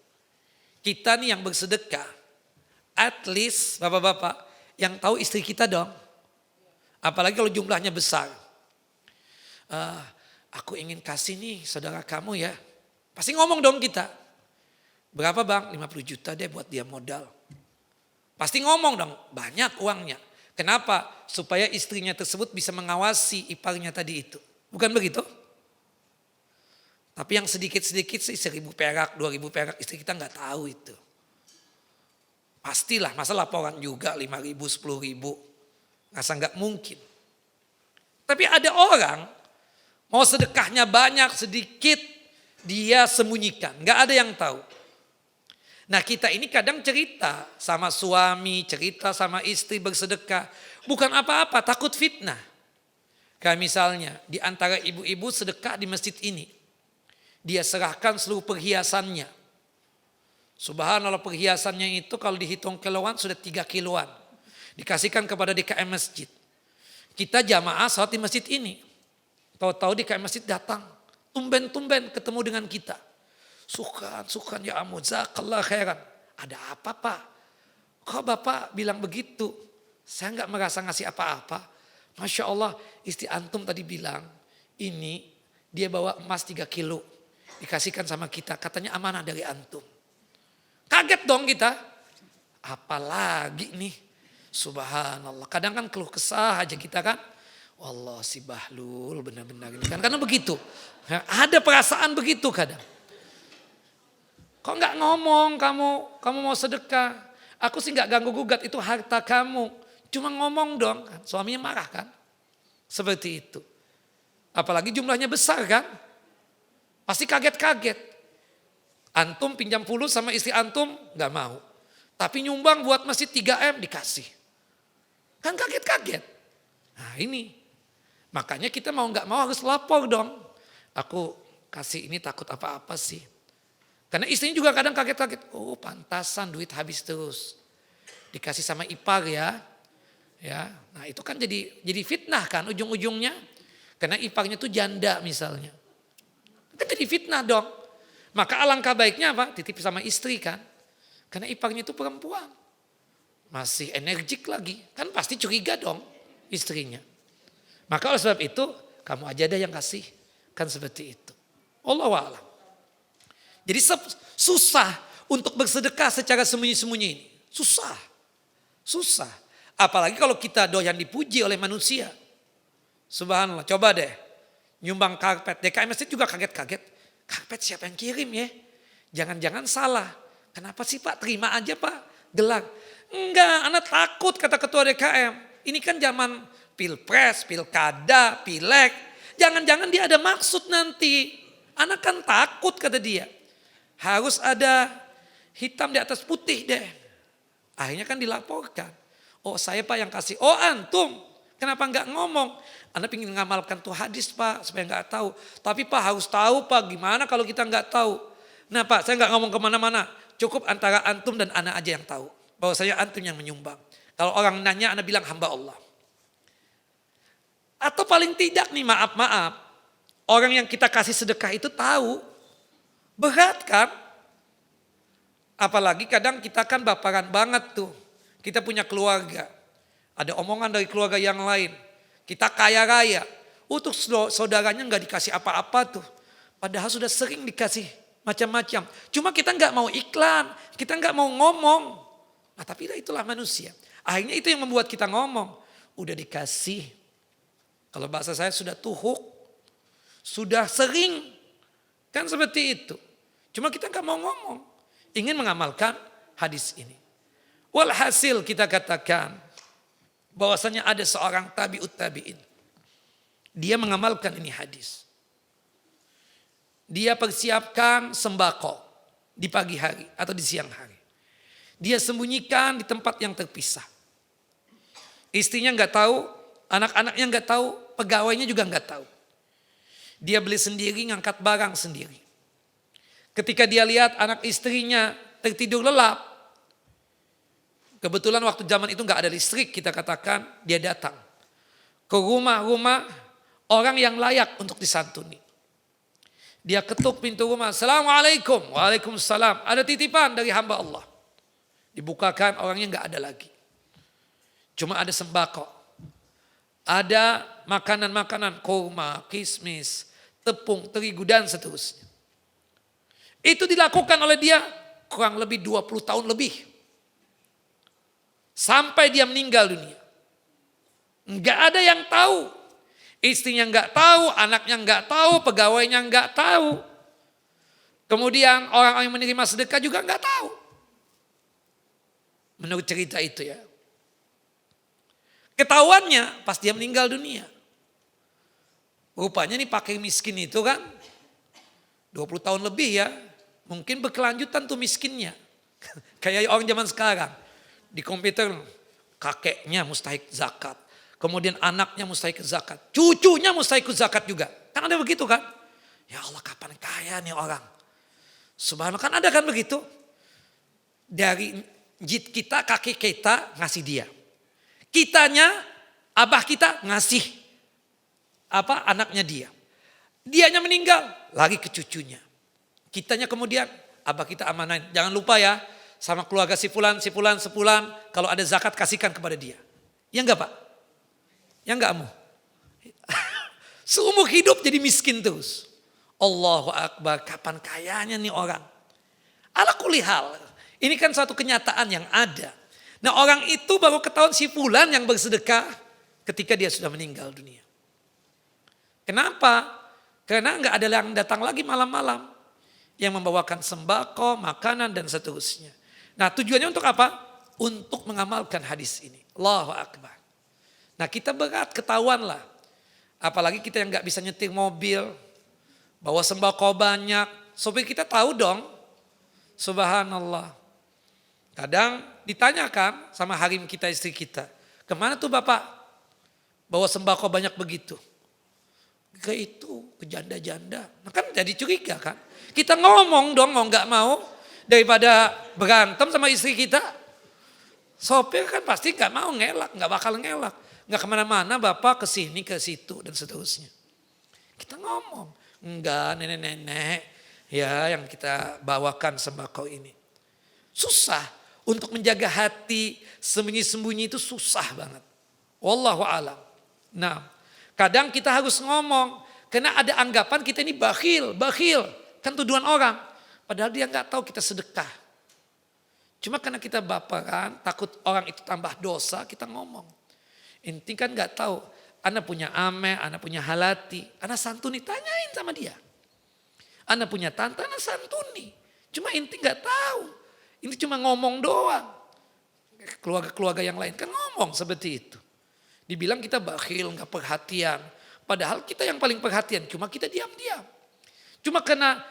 Speaker 1: Kita nih yang bersedekah, at least bapak-bapak yang tahu istri kita dong. Apalagi kalau jumlahnya besar. Aku ingin kasih nih saudara kamu ya. Pasti ngomong dong kita. Berapa bang? 50 juta deh buat dia modal. Pasti ngomong dong, banyak uangnya. Kenapa? Supaya istrinya tersebut bisa mengawasi iparnya tadi itu. Bukan begitu? Tapi yang sedikit-sedikit sih 1.000 perak, 2.000 perak istri kita nggak tahu itu. Pastilah, masa laporan juga 5.000, 10.000. Masa nggak mungkin. Tapi ada orang mau sedekahnya banyak, sedikit dia sembunyikan. Nggak ada yang tahu. Nah kita ini kadang cerita sama suami, cerita sama istri bersedekah. Bukan apa-apa, takut fitnah. Kayak misalnya di antara ibu-ibu sedekah di masjid ini. Dia serahkan seluruh perhiasannya. Subhanallah perhiasannya itu kalau dihitung kiloan sudah 3 kiloan. Dikasihkan kepada DKM masjid. Kita jamaah salat di masjid ini. Tahu-tahu DKM masjid datang. Tumben-tumben ketemu dengan kita. Sukan ya amu, jazakallah khairan. Ada apa pak? Kok bapak bilang begitu? Saya nggak merasa ngasih apa-apa. Masya Allah istri antum tadi bilang, ini dia bawa emas 3 kilo. Dikasihkan sama kita, katanya amanah dari antum. Kaget dong kita. Apalagi nih, subhanallah. Kadang kan keluh kesah aja kita kan. Wallah si Bahlul benar-benar ini kan. Karena begitu, ada perasaan begitu kadang. Kok nggak ngomong kamu mau sedekah? Aku sih nggak ganggu gugat itu harta kamu. Cuma ngomong dong, suaminya marah kan? Seperti itu. Apalagi jumlahnya besar kan? Pasti kaget-kaget. Antum pinjam puluh sama istri antum nggak mau. Tapi nyumbang buat masjid 3M dikasih. Kan kaget-kaget. Nah ini. Makanya kita mau nggak mau harus lapor dong. Aku kasih ini takut apa-apa sih. Karena istrinya juga kadang kaget-kaget. Oh pantasan duit habis terus. Dikasih sama ipar ya. Ya, nah itu kan jadi fitnah kan ujung-ujungnya. Karena iparnya tuh janda misalnya. Kan jadi fitnah dong. Maka alangkah baiknya apa? Titip sama istri kan. Karena iparnya itu perempuan. Masih energik lagi. Kan pasti curiga dong istrinya. Maka oleh sebab itu kamu aja deh yang kasih. Kan seperti itu. Allahu a'lam. Jadi susah untuk bersedekah secara sembunyi-sembunyi ini. Susah. Susah. Apalagi kalau kita doyan dipuji oleh manusia. Subhanallah. Coba deh. Nyumbang karpet. DKM Masjid juga kaget-kaget. Karpet siapa yang kirim ya? Jangan-jangan salah. Kenapa sih Pak? Terima aja Pak. Gelar. Enggak, anak takut kata ketua DKM. Ini kan zaman pilpres, pilkada, pileg. Jangan-jangan dia ada maksud nanti. Anak kan takut kata dia. Harus ada hitam di atas putih deh. Akhirnya kan dilaporkan. Oh saya Pak yang kasih. Oh antum. Kenapa enggak ngomong? Anda ingin ngamalkan tuh hadis Pak supaya enggak tahu. Tapi Pak harus tahu Pak gimana kalau kita enggak tahu. Nah Pak saya enggak ngomong kemana-mana. Cukup antara antum dan anak aja yang tahu. Bahwa saya antum yang menyumbang. Kalau orang nanya Anda bilang hamba Allah. Atau paling tidak nih maaf-maaf. Orang yang kita kasih sedekah itu tahu. Berat kan? Apalagi kadang kita kan baperan banget tuh. Kita punya keluarga. Ada omongan dari keluarga yang lain. Kita kaya raya. Untuk saudaranya nggak dikasih apa-apa tuh. Padahal sudah sering dikasih macam-macam. Cuma kita nggak mau iklan. Kita nggak mau ngomong. Nah, tapi itulah manusia. Akhirnya itu yang membuat kita ngomong. Udah dikasih. Kalau bahasa saya sudah tuhuk. Sudah sering. Kan seperti itu. Cuma kita nggak mau ngomong. Ingin mengamalkan hadis ini. Walhasil kita katakan. Bahwasanya ada seorang tabi'ut tabi'in. Dia mengamalkan ini hadis. Dia persiapkan sembako di pagi hari atau di siang hari. Dia sembunyikan di tempat yang terpisah. Istrinya nggak tahu, anak-anaknya nggak tahu, pegawainya juga nggak tahu. Dia beli sendiri, ngangkat barang sendiri. Ketika dia lihat anak istrinya tertidur lelap, kebetulan waktu zaman itu nggak ada listrik, kita katakan dia datang ke rumah-rumah orang yang layak untuk disantuni. Dia ketuk pintu rumah, Assalamualaikum, Waalaikumsalam. Ada titipan dari hamba Allah. Dibukakan, orangnya nggak ada lagi. Cuma ada sembako, ada makanan-makanan, kurma, kismis, tepung, terigu dan seterusnya. Itu dilakukan oleh dia kurang lebih 20 tahun lebih. Sampai dia meninggal dunia. Enggak ada yang tahu. Istrinya enggak tahu, anaknya enggak tahu, pegawainya enggak tahu. Kemudian orang-orang yang menerima sedekah juga enggak tahu. Menurut cerita itu ya. Ketahuannya pas dia meninggal dunia. Rupanya nih pakai miskin itu kan 20 tahun lebih ya. Mungkin berkelanjutan tuh miskinnya. Kayak orang zaman sekarang. Di komputer kakeknya mustahik zakat. Kemudian anaknya mustahik zakat. Cucunya mustahik zakat juga. Kan ada begitu kan? Ya Allah kapan kaya nih orang. Subhanallah kan ada kan begitu. Dari jid kita, kakek kita ngasih dia. Kitanya, abah kita ngasih anaknya dia. Dianya meninggal, lagi ke cucunya. Kitanya kemudian, abah kita amanain. Jangan lupa ya. Sama keluarga si fulan, kalau ada zakat kasihkan kepada dia. Ya enggak Pak? Ya enggak mu? Seumur hidup jadi miskin terus. Allahu Akbar, kapan kayanya nih orang? Ala kulli hal, ini kan suatu kenyataan yang ada. Nah orang itu baru ketahuan si fulan yang bersedekah ketika dia sudah meninggal dunia. Kenapa? Karena enggak ada yang datang lagi malam-malam. Yang membawakan sembako, makanan dan seterusnya. Nah tujuannya untuk apa? Untuk mengamalkan hadis ini. Allahu Akbar. Nah kita berat ketahuan lah. Apalagi kita yang gak bisa nyetir mobil. Bawa sembako banyak. Supaya kita tahu dong. Subhanallah. Kadang ditanyakan sama harim kita, istri kita. Kemana tuh Bapak? Bawa sembako banyak begitu. Ke itu, ke janda-janda. Nah kan jadi curiga kan. Kita ngomong dong, mau gak mau. Daripada berantem sama istri kita. Sopir kan pasti gak mau ngelak, gak bakal ngelak. Gak kemana-mana Bapak ke sini, ke situ dan seterusnya. Kita ngomong, enggak nenek-nenek ya yang kita bawakan sembako ini. Susah untuk menjaga hati sembunyi-sembunyi itu susah banget. Wallahu alam. Nah, kadang kita harus ngomong karena ada anggapan kita ini bakhil. Kan tuduhan orang. Padahal dia nggak tahu kita sedekah. Cuma karena kita baperan, takut orang itu tambah dosa, kita ngomong. Inti kan nggak tahu. Ana punya ame, ana punya halati, ana santuni, tanyain sama dia. Ana punya tante, ana santuni. Cuma inti nggak tahu. Ini cuma ngomong doang. Keluarga-keluarga yang lain kan ngomong seperti itu. Dibilang kita bakhil, nggak perhatian. Padahal kita yang paling perhatian, cuma kita diam-diam. Cuma karena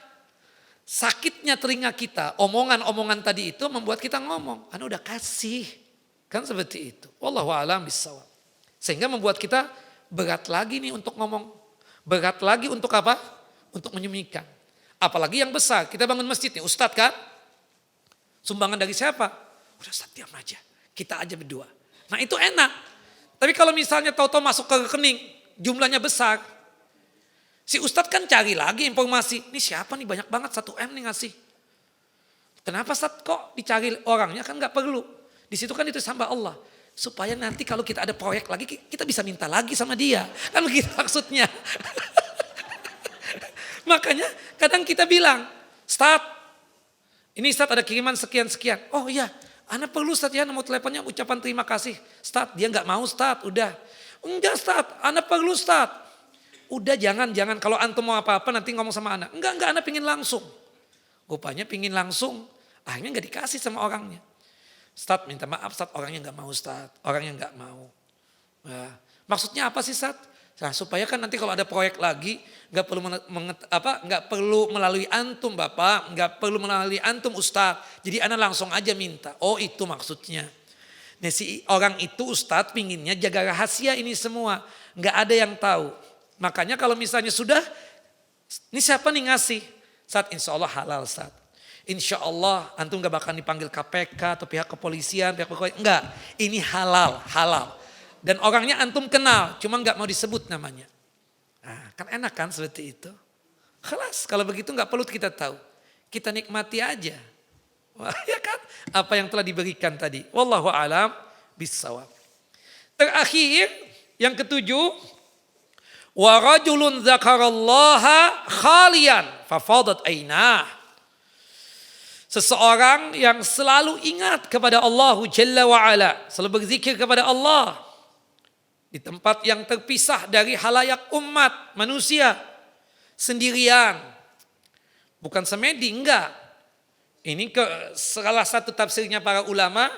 Speaker 1: sakitnya telinga kita, omongan-omongan tadi itu membuat kita ngomong. Ana udah kasih. Kan seperti itu. Wallahu a'lam bishawab. Sehingga membuat kita berat lagi nih untuk ngomong. Berat lagi untuk apa? Untuk menyembunyikan. Apalagi yang besar. Kita bangun masjid nih, Ustadz kan? Sumbangan dari siapa? Udah Ustadz diam aja. Kita aja berdua. Nah itu enak. Tapi kalau misalnya tahu-tahu masuk ke rekening, jumlahnya besar. Si Ustadz kan cari lagi informasi. Ini siapa nih banyak banget 1M nih ngasih. Kenapa Ustadz kok dicari orangnya kan gak perlu. Di situ kan itu hamba Allah. Supaya nanti kalau kita ada proyek lagi kita bisa minta lagi sama dia. Kan begitu maksudnya. Makanya kadang kita bilang, Ustadz. Ini Ustadz ada kiriman sekian-sekian. Oh iya, ana perlu Ustadz ya nomor teleponnya ucapan terima kasih. Ustadz dia gak mau Ustadz, udah. Enggak Ustadz, ana perlu Ustadz. Udah jangan kalau antum mau apa-apa nanti ngomong sama ana. Enggak ana pingin langsung. Rupanya pingin langsung, akhirnya gak dikasih sama orangnya. Ustadz minta maaf Ustadz, orangnya gak mau Ustadz, orangnya gak mau. Nah, maksudnya apa sih Ustadz? Nah, supaya kan nanti kalau ada proyek lagi nggak perlu melalui antum Bapak, nggak perlu melalui antum Ustadz. Jadi ana langsung aja minta. Oh itu maksudnya. Nah si orang itu Ustadz pinginnya jaga rahasia ini semua, nggak ada yang tahu. Makanya kalau misalnya sudah, ini siapa nih ngasih? Saat insya Allah halal Ustadz. Insya Allah antum nggak bakal dipanggil KPK atau pihak kepolisian, enggak. Ini halal. Dan orangnya antum kenal, cuma nggak mau disebut namanya. Nah, kan enak kan seperti itu. Kelas, kalau begitu nggak perlu kita tahu. Kita nikmati aja. Wah, ya kan? Apa yang telah diberikan tadi. Wallahu a'lam bishawab. Terakhir, yang ketujuh. Wa rajulun dzakarallaha khalian fafadat ainah. Seseorang yang selalu ingat kepada Allah Jalla wa'ala. Selalu berzikir kepada Allah. Di tempat yang terpisah dari halayak umat manusia. Sendirian. Bukan semedi, enggak. Ini salah satu tafsirnya para ulama.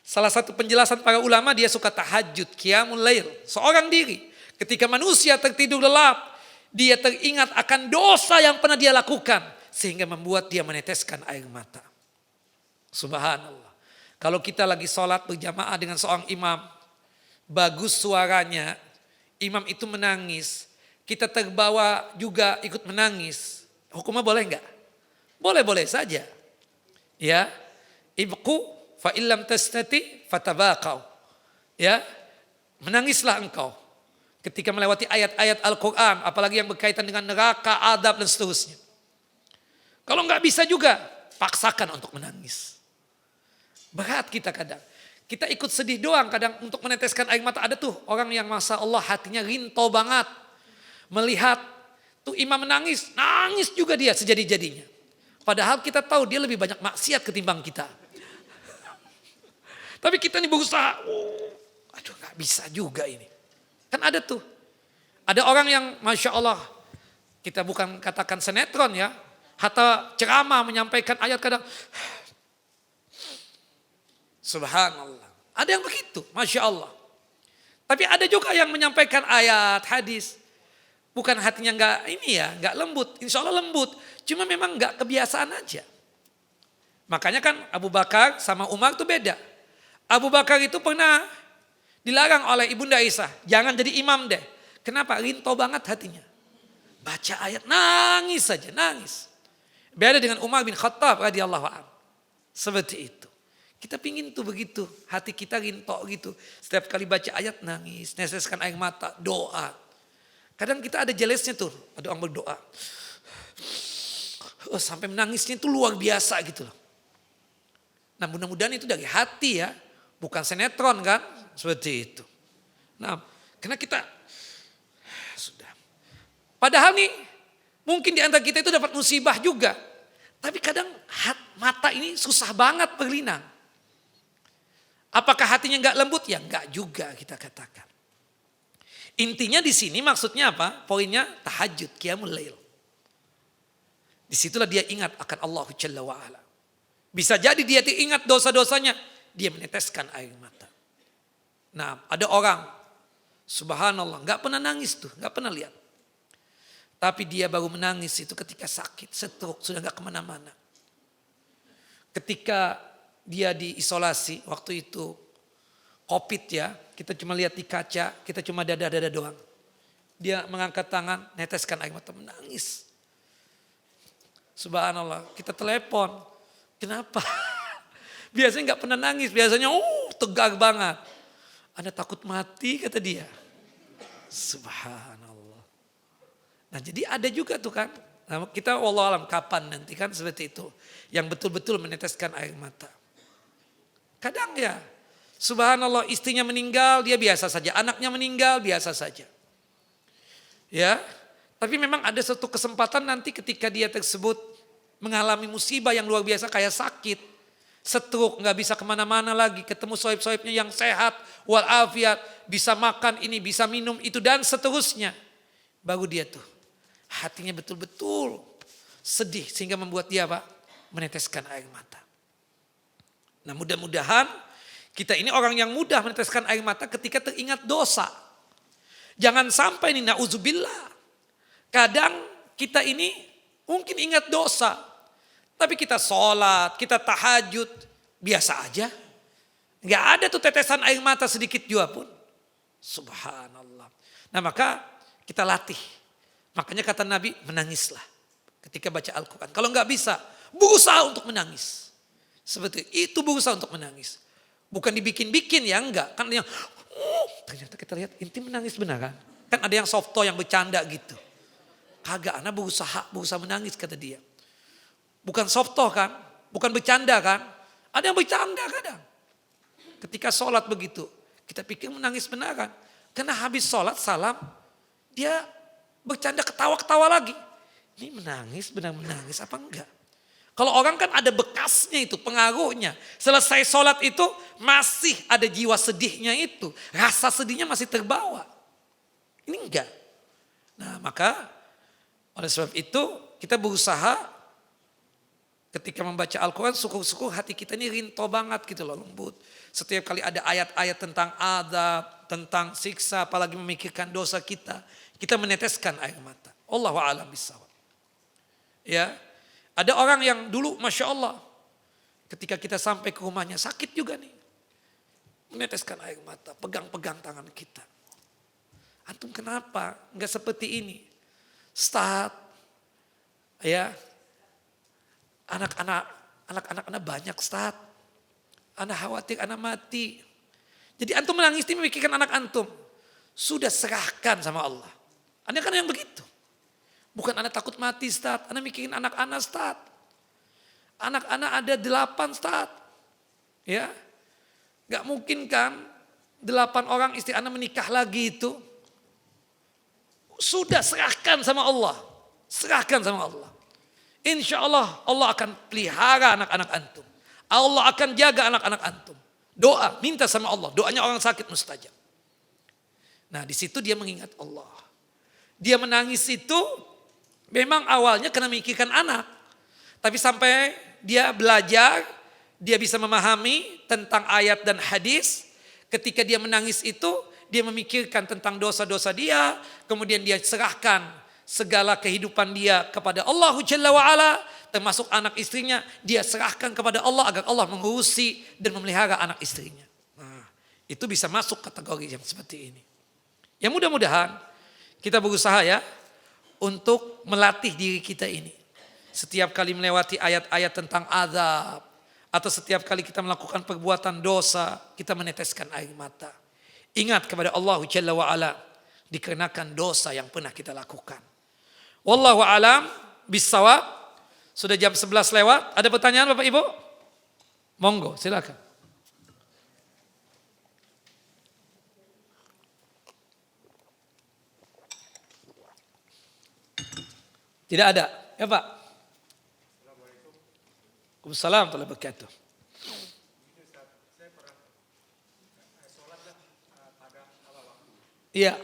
Speaker 1: Salah satu penjelasan para ulama dia suka tahajud, qiyamul lail. Seorang diri. Ketika manusia tertidur lelap. Dia teringat akan dosa yang pernah dia lakukan. Sehingga membuat dia meneteskan air mata. Subhanallah. Kalau kita lagi sholat berjamaah dengan seorang imam. Bagus suaranya, imam itu menangis, kita terbawa juga ikut menangis. Hukumnya boleh enggak? Boleh saja. Ya, ibku fa illam tastati fatabaqau. Ya, menangislah engkau ketika melewati ayat-ayat Al-Quran, apalagi yang berkaitan dengan neraka, adab dan seterusnya. Kalau enggak bisa juga, paksakan untuk menangis. Berat kita kadang. Kita ikut sedih doang kadang untuk meneteskan air mata. Ada tuh orang yang Masya Allah hatinya rinto banget. Melihat tuh imam menangis, nangis juga dia sejadi-jadinya. Padahal kita tahu dia lebih banyak maksiat ketimbang kita. Tapi kita nih berusaha, aduh gak bisa juga ini. Kan ada tuh. Ada orang yang Masya Allah, kita bukan katakan sinetron ya. Hatta ceramah menyampaikan ayat kadang, subhanallah. Ada yang begitu, Masya Allah. Tapi ada juga yang menyampaikan ayat, hadis. Bukan hatinya enggak lembut. Insya Allah lembut. Cuma memang enggak kebiasaan aja. Makanya kan Abu Bakar sama Umar itu beda. Abu Bakar itu pernah dilarang oleh Ibunda Aisyah. Jangan jadi imam deh. Kenapa? Rinto banget hatinya. Baca ayat, nangis saja, nangis. Beda dengan Umar bin Khattab radhiyallahu anhu. Seperti itu. Kita pingin tuh begitu, hati kita rintok gitu. Setiap kali baca ayat nangis, neseskan air mata, doa. Kadang kita ada jelesnya tuh, ada orang berdoa. Sampai menangisnya itu luar biasa gitu loh. Nah mudah-mudahan itu dari hati ya, bukan sinetron kan, seperti itu. Nah karena kita sudah. Padahal nih mungkin di antara kita itu dapat musibah juga. Tapi kadang mata ini susah banget berlinang. Apakah hatinya enggak lembut? Ya enggak juga kita katakan. Intinya di sini maksudnya apa? Poinnya tahajud, qiyamul lail. Disitulah dia ingat akan Allah Jalla wa'ala. Bisa jadi dia ingat dosa-dosanya, dia meneteskan air mata. Nah ada orang, subhanallah, gak pernah nangis tuh, gak pernah lihat. Tapi dia baru menangis itu ketika sakit, stroke, sudah gak kemana-mana. Ketika dia diisolasi, waktu itu COVID ya, kita cuma lihat di kaca, kita cuma dada-dada doang. Dia mengangkat tangan, neteskan air mata, menangis. Subhanallah, kita telepon. Kenapa? Biasanya gak pernah nangis, biasanya tegar banget. Anda takut mati kata dia. Subhanallah. Nah jadi ada juga tuh kan. Nah, kita wallahualam kapan nanti kan seperti itu. Yang betul-betul meneteskan air mata. Kadang ya, subhanallah istrinya meninggal dia biasa saja. Anaknya meninggal biasa saja. Ya, tapi memang ada satu kesempatan nanti ketika dia tersebut mengalami musibah yang luar biasa kayak sakit. Stroke, gak bisa kemana-mana lagi, ketemu sohib-sohibnya yang sehat, walafiat, bisa makan ini, bisa minum itu dan seterusnya. Baru dia tuh hatinya betul-betul sedih sehingga membuat dia apa? Meneteskan air mata. Nah mudah-mudahan kita ini orang yang mudah meneteskan air mata ketika teringat dosa. Jangan sampai nih na'udzubillah. Kadang kita ini mungkin ingat dosa. Tapi kita sholat, kita tahajud, biasa aja. Gak ada tuh tetesan air mata sedikit juga pun. Subhanallah. Nah maka kita latih. Makanya kata Nabi menangislah ketika baca Al-Quran. Kalau gak bisa, berusaha untuk menangis. Seperti itu berusaha untuk menangis. Bukan dibikin-bikin ya enggak. Kan yang ternyata kita lihat inti menangis benar kan. Kan ada yang soft toy yang bercanda gitu. Kagak, anak berusaha menangis kata dia. Bukan soft toy kan, bukan bercanda kan. Ada yang bercanda kadang. Ketika sholat begitu, kita pikir menangis benar kan. Karena habis sholat salam, dia bercanda ketawa-ketawa lagi. Ini menangis, benar menangis apa enggak? Kalau orang kan ada bekasnya itu, pengaruhnya. Selesai sholat itu masih ada jiwa sedihnya itu. Rasa sedihnya masih terbawa. Ini enggak. Nah maka oleh sebab itu kita berusaha ketika membaca Al-Quran syukur-syukur hati kita ini rinto banget gitu loh, lembut. Setiap kali ada ayat-ayat tentang azab, tentang siksa, apalagi memikirkan dosa kita, kita meneteskan air mata. Allahu a'lam bishawab. Ya, ada orang yang dulu Masya Allah, ketika kita sampai ke rumahnya sakit juga nih. Meneteskan air mata, pegang-pegang tangan kita. Antum kenapa? Enggak seperti ini. Ustaz, ya, anak-anak banyak Ustaz. Anak khawatir anak mati. Jadi antum menangis ini memikirkan anak antum. Sudah serahkan sama Allah. Anda kan yang begitu. Bukan anak takut mati Ustaz. Anda mikirin anak-anak Ustaz. Anak-anak ada 8 Ustaz. Ya. Gak mungkin kan 8 orang istri Anda menikah lagi itu. Sudah serahkan sama Allah. Serahkan sama Allah. Insya Allah Allah akan pelihara anak-anak antum. Allah akan jaga anak-anak antum. Doa, minta sama Allah. Doanya orang sakit mustajab. Nah di situ dia mengingat Allah. Dia menangis itu memang awalnya karena memikirkan anak. Tapi sampai dia belajar, dia bisa memahami tentang ayat dan hadis. Ketika dia menangis itu, dia memikirkan tentang dosa-dosa dia. Kemudian dia serahkan segala kehidupan dia kepada Allah Jalla wa'ala, termasuk anak istrinya, dia serahkan kepada Allah agar Allah mengurusi dan memelihara anak istrinya. Nah, itu bisa masuk kategori yang seperti ini. Ya mudah-mudahan kita berusaha ya untuk melatih diri kita ini. Setiap kali melewati ayat-ayat tentang azab, atau setiap kali kita melakukan perbuatan dosa, kita meneteskan air mata. Ingat kepada Allah Jalla wa'ala. dikarenakan dosa yang pernah kita lakukan. Wallahu alam bissawab. Sudah jam 11 lewat. Ada pertanyaan Bapak Ibu? Monggo, silakan. Tidak ada, ya Pak? Waalaikumsalam warahmatullahi wabarakatuh. Iya.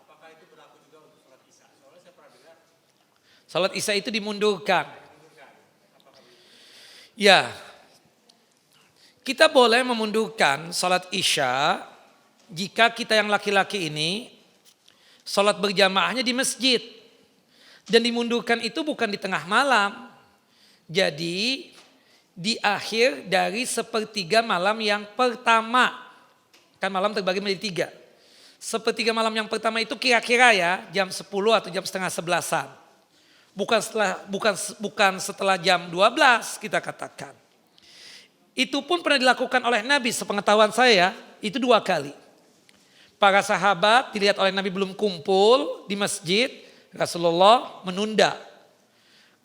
Speaker 1: Apakah itu berlaku juga untuk salat Isya? Soalnya saya pernah dengar. Salat Isya itu dimundurkan. Ya. Kita boleh memundurkan salat Isya jika kita yang laki-laki ini salat berjamaahnya di masjid. Dan dimundurkan itu bukan di tengah malam. Jadi di akhir dari sepertiga malam yang pertama. Kan malam terbagi menjadi 3. Sepertiga malam yang pertama itu kira-kira ya jam 10 atau jam setengah 11-an. Bukan setelah jam 12 kita katakan. Itu pun pernah dilakukan oleh Nabi, sepengetahuan saya itu 2 kali. Para sahabat dilihat oleh Nabi belum kumpul di masjid, Rasulullah menunda.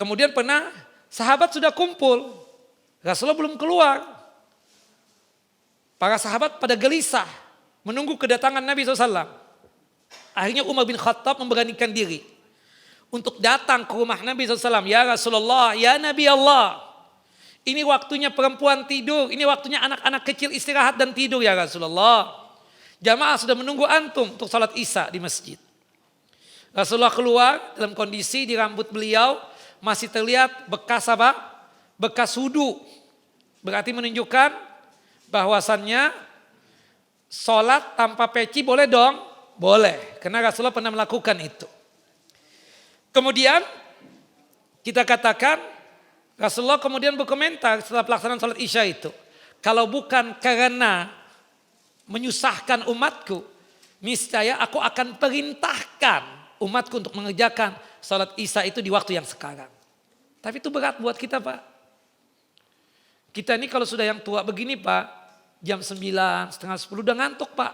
Speaker 1: Kemudian pernah sahabat sudah kumpul, Rasulullah belum keluar. Para sahabat pada gelisah menunggu kedatangan Nabi SAW. Akhirnya Umar bin Khattab memberanikan diri untuk datang ke rumah Nabi SAW. Ya Rasulullah, ya Nabi Allah. Ini waktunya perempuan tidur, ini waktunya anak-anak kecil istirahat dan tidur ya Rasulullah. Jamaah sudah menunggu antum untuk salat Isya di masjid. Rasulullah keluar dalam kondisi di rambut beliau masih terlihat bekas apa? Bekas wudu. Berarti menunjukkan bahwasannya sholat tanpa peci boleh dong? Boleh. Karena Rasulullah pernah melakukan itu. Kemudian kita katakan Rasulullah kemudian berkomentar setelah pelaksanaan sholat Isya itu. Kalau bukan karena menyusahkan umatku, niscaya aku akan perintahkan umatku untuk mengerjakan sholat Isya itu di waktu yang sekarang. Tapi itu berat buat kita Pak. Kita ini kalau sudah yang tua begini Pak, jam 9, setengah 10 udah ngantuk Pak.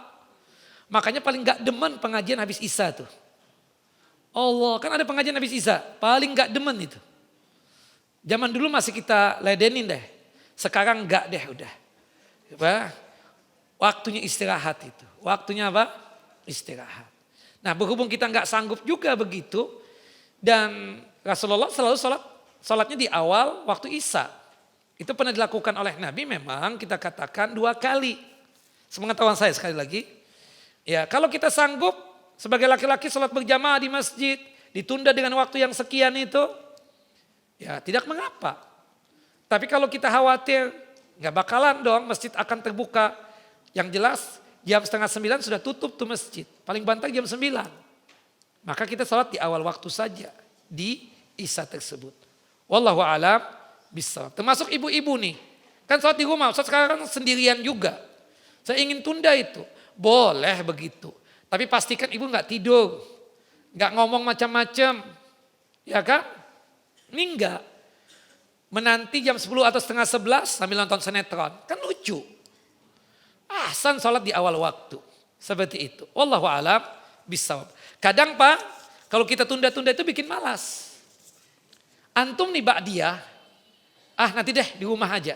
Speaker 1: Makanya paling gak demen pengajian habis Isya tuh. Allah, kan ada pengajian habis Isya, paling gak demen itu. Zaman dulu masih kita ledenin deh, sekarang gak deh udah. Waktunya istirahat itu, waktunya apa? Istirahat. Nah berhubung kita gak sanggup juga begitu, dan Rasulullah selalu sholatnya di awal waktu Isya. Itu pernah dilakukan oleh Nabi memang kita katakan 2 kali. Sepengetahuan saya sekali lagi. Ya kalau kita sanggup sebagai laki-laki sholat berjamaah di masjid. Ditunda dengan waktu yang sekian itu. Ya tidak mengapa. Tapi kalau kita khawatir gak bakalan dong masjid akan terbuka. Yang jelas jam setengah 9 sudah tutup tuh masjid. Paling banter jam 9. Maka kita sholat di awal waktu saja. Di Isya tersebut. Wallahu a'lam bisa. Termasuk ibu-ibu nih. Kan sholat di rumah, sholat sekarang sendirian juga. Saya ingin tunda itu. Boleh begitu. Tapi pastikan ibu gak tidur. Gak ngomong macam-macam. Ya kan? Ini enggak. Menanti jam 10 atau setengah 11 sambil nonton sinetron. Kan lucu. Ahsan sholat di awal waktu. Seperti itu. Wallahu a'lam bissawab. Kadang Pak, kalau kita tunda-tunda itu bikin malas. Antum nih ba'diyah. Nanti deh di rumah aja.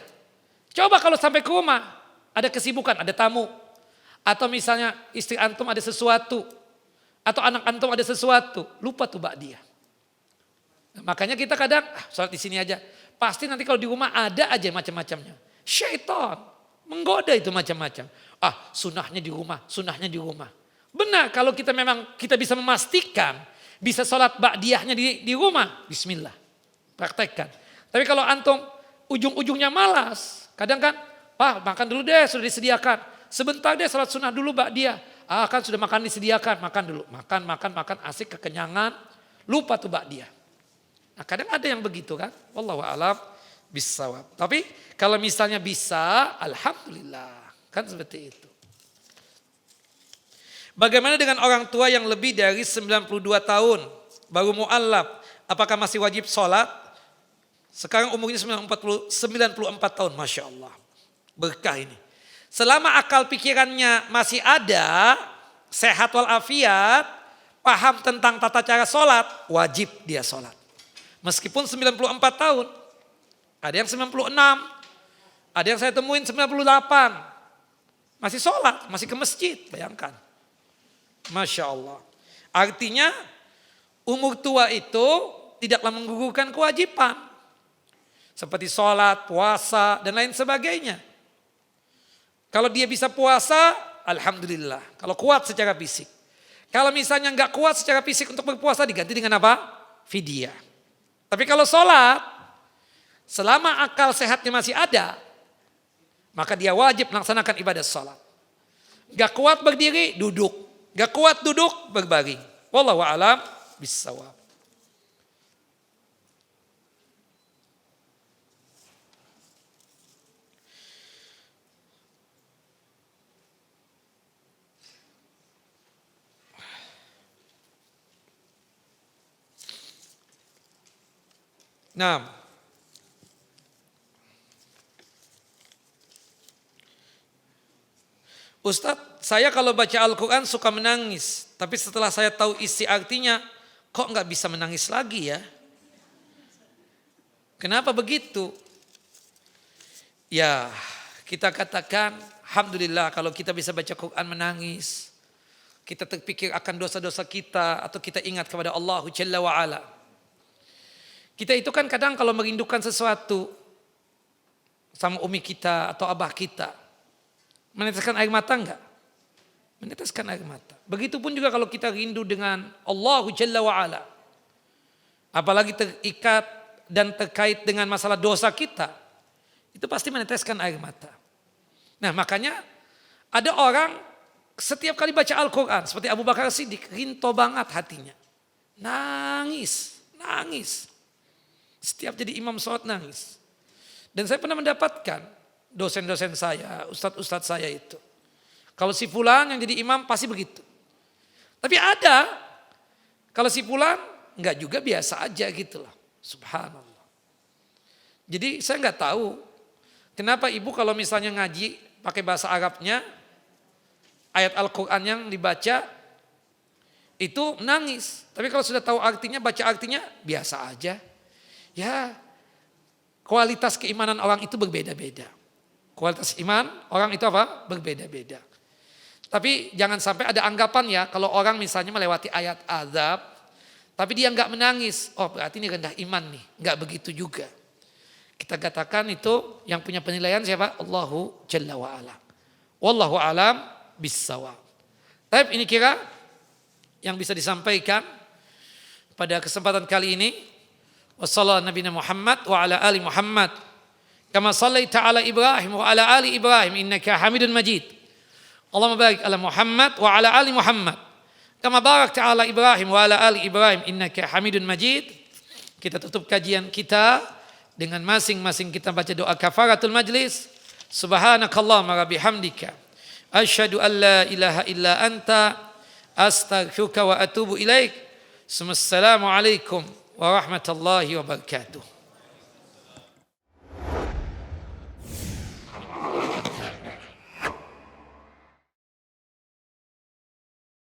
Speaker 1: Coba kalau sampai ke rumah ada kesibukan, ada tamu. Atau misalnya istri antum ada sesuatu. Atau anak antum ada sesuatu. Lupa tuh ba'diyah. Nah, makanya kita kadang sholat di sini aja. Pasti nanti kalau di rumah ada aja macam-macamnya. Syaitan menggoda itu macam-macam. Sunahnya di rumah, sunahnya di rumah. Benar kalau kita memang kita bisa memastikan bisa sholat ba'diyahnya di rumah. Bismillah. Praktekkan. Tapi kalau antum ujung-ujungnya malas. Kadang kan, makan dulu deh sudah disediakan. Sebentar deh sholat sunnah dulu ba'diyah. Kan sudah makan disediakan, makan dulu. Makan, asik kekenyangan. Lupa tuh ba'diyah. Nah kadang ada yang begitu kan. Wallahu a'lam bissawab. Tapi kalau misalnya bisa, alhamdulillah. Kan seperti itu. Bagaimana dengan orang tua yang lebih dari 92 tahun. Baru mu'allaf. Apakah masih wajib sholat? Sekarang umurnya 94 tahun. Masya Allah. Berkah ini. Selama akal pikirannya masih ada. Sehat walafiat. paham tentang tata cara sholat, wajib dia sholat. Meskipun 94 tahun, ada yang 96, ada yang saya temuin 98. Masih sholat, masih ke masjid, bayangkan. Masya Allah. Artinya umur tua itu tidaklah menggugurkan kewajiban. Seperti sholat, puasa, dan lain sebagainya. Kalau dia bisa puasa, alhamdulillah. Kalau kuat secara fisik. Kalau misalnya nggak kuat secara fisik untuk berpuasa, diganti dengan apa? Fidyah. Tapi kalau sholat, selama akal sehatnya masih ada, maka dia wajib melaksanakan ibadah sholat. Gak kuat berdiri, duduk. Gak kuat duduk, berbaring. Wallahu a'lam bissawab. Nah, Ustadz, saya kalau baca Al-Quran suka menangis. Tapi setelah saya tahu isi artinya, kok nggak bisa menangis lagi ya? Kenapa begitu? Ya, kita katakan, alhamdulillah kalau kita bisa baca Quran menangis. Kita terpikir akan dosa-dosa kita atau kita ingat kepada Allah Jalla wa'ala. Kita itu kan kadang kalau merindukan sesuatu sama umi kita atau abah kita, meneteskan air mata enggak? Meneteskan air mata. Begitupun juga kalau kita rindu dengan Allah Jalla wa'ala. Apalagi terikat dan terkait dengan masalah dosa kita. Itu pasti meneteskan air mata. Nah makanya ada orang setiap kali baca Al-Quran. Seperti Abu Bakar Siddiq, rinto banget hatinya. Nangis. Setiap jadi imam sholat nangis. Dan saya pernah mendapatkan dosen-dosen saya, ustadz-ustadz saya itu. Kalau si fulan yang jadi imam pasti begitu. Tapi ada, kalau si fulan enggak juga biasa aja gitu loh. Subhanallah. Jadi saya enggak tahu kenapa ibu kalau misalnya ngaji pakai bahasa Arabnya, ayat Al-Quran yang dibaca itu nangis. Tapi kalau sudah tahu artinya, baca artinya biasa aja. Ya, kualitas keimanan orang itu berbeda-beda. Kualitas iman orang itu apa? Berbeda-beda. Tapi jangan sampai ada anggapan ya, kalau orang misalnya melewati ayat azab, tapi dia enggak menangis, oh berarti ini rendah iman nih. Enggak begitu juga. Kita katakan itu yang punya penilaian siapa? Allahu Jalla wa'ala. Wallahu alam bissawab. Tapi ini kira yang bisa disampaikan pada kesempatan kali ini. Wassallallahu nabiyana Muhammad wa ala ali Muhammad. Kama sallaita ala Ibrahim wa ala ali Ibrahim innaka Hamidun Majid. Allahumma barik ala Muhammad wa ala ali Muhammad. Kama barakta ala Ibrahim wa ala ali Ibrahim innaka Hamidun Majid. Kita tutup kajian kita dengan masing-masing kita baca doa kafaratul majlis. Subhanakallahumma wa bihamdika asyhadu an la ilaha illa anta astaghfiruka wa atubu ilaik. Assalamualaikum warahmatullahi wabarakatuh.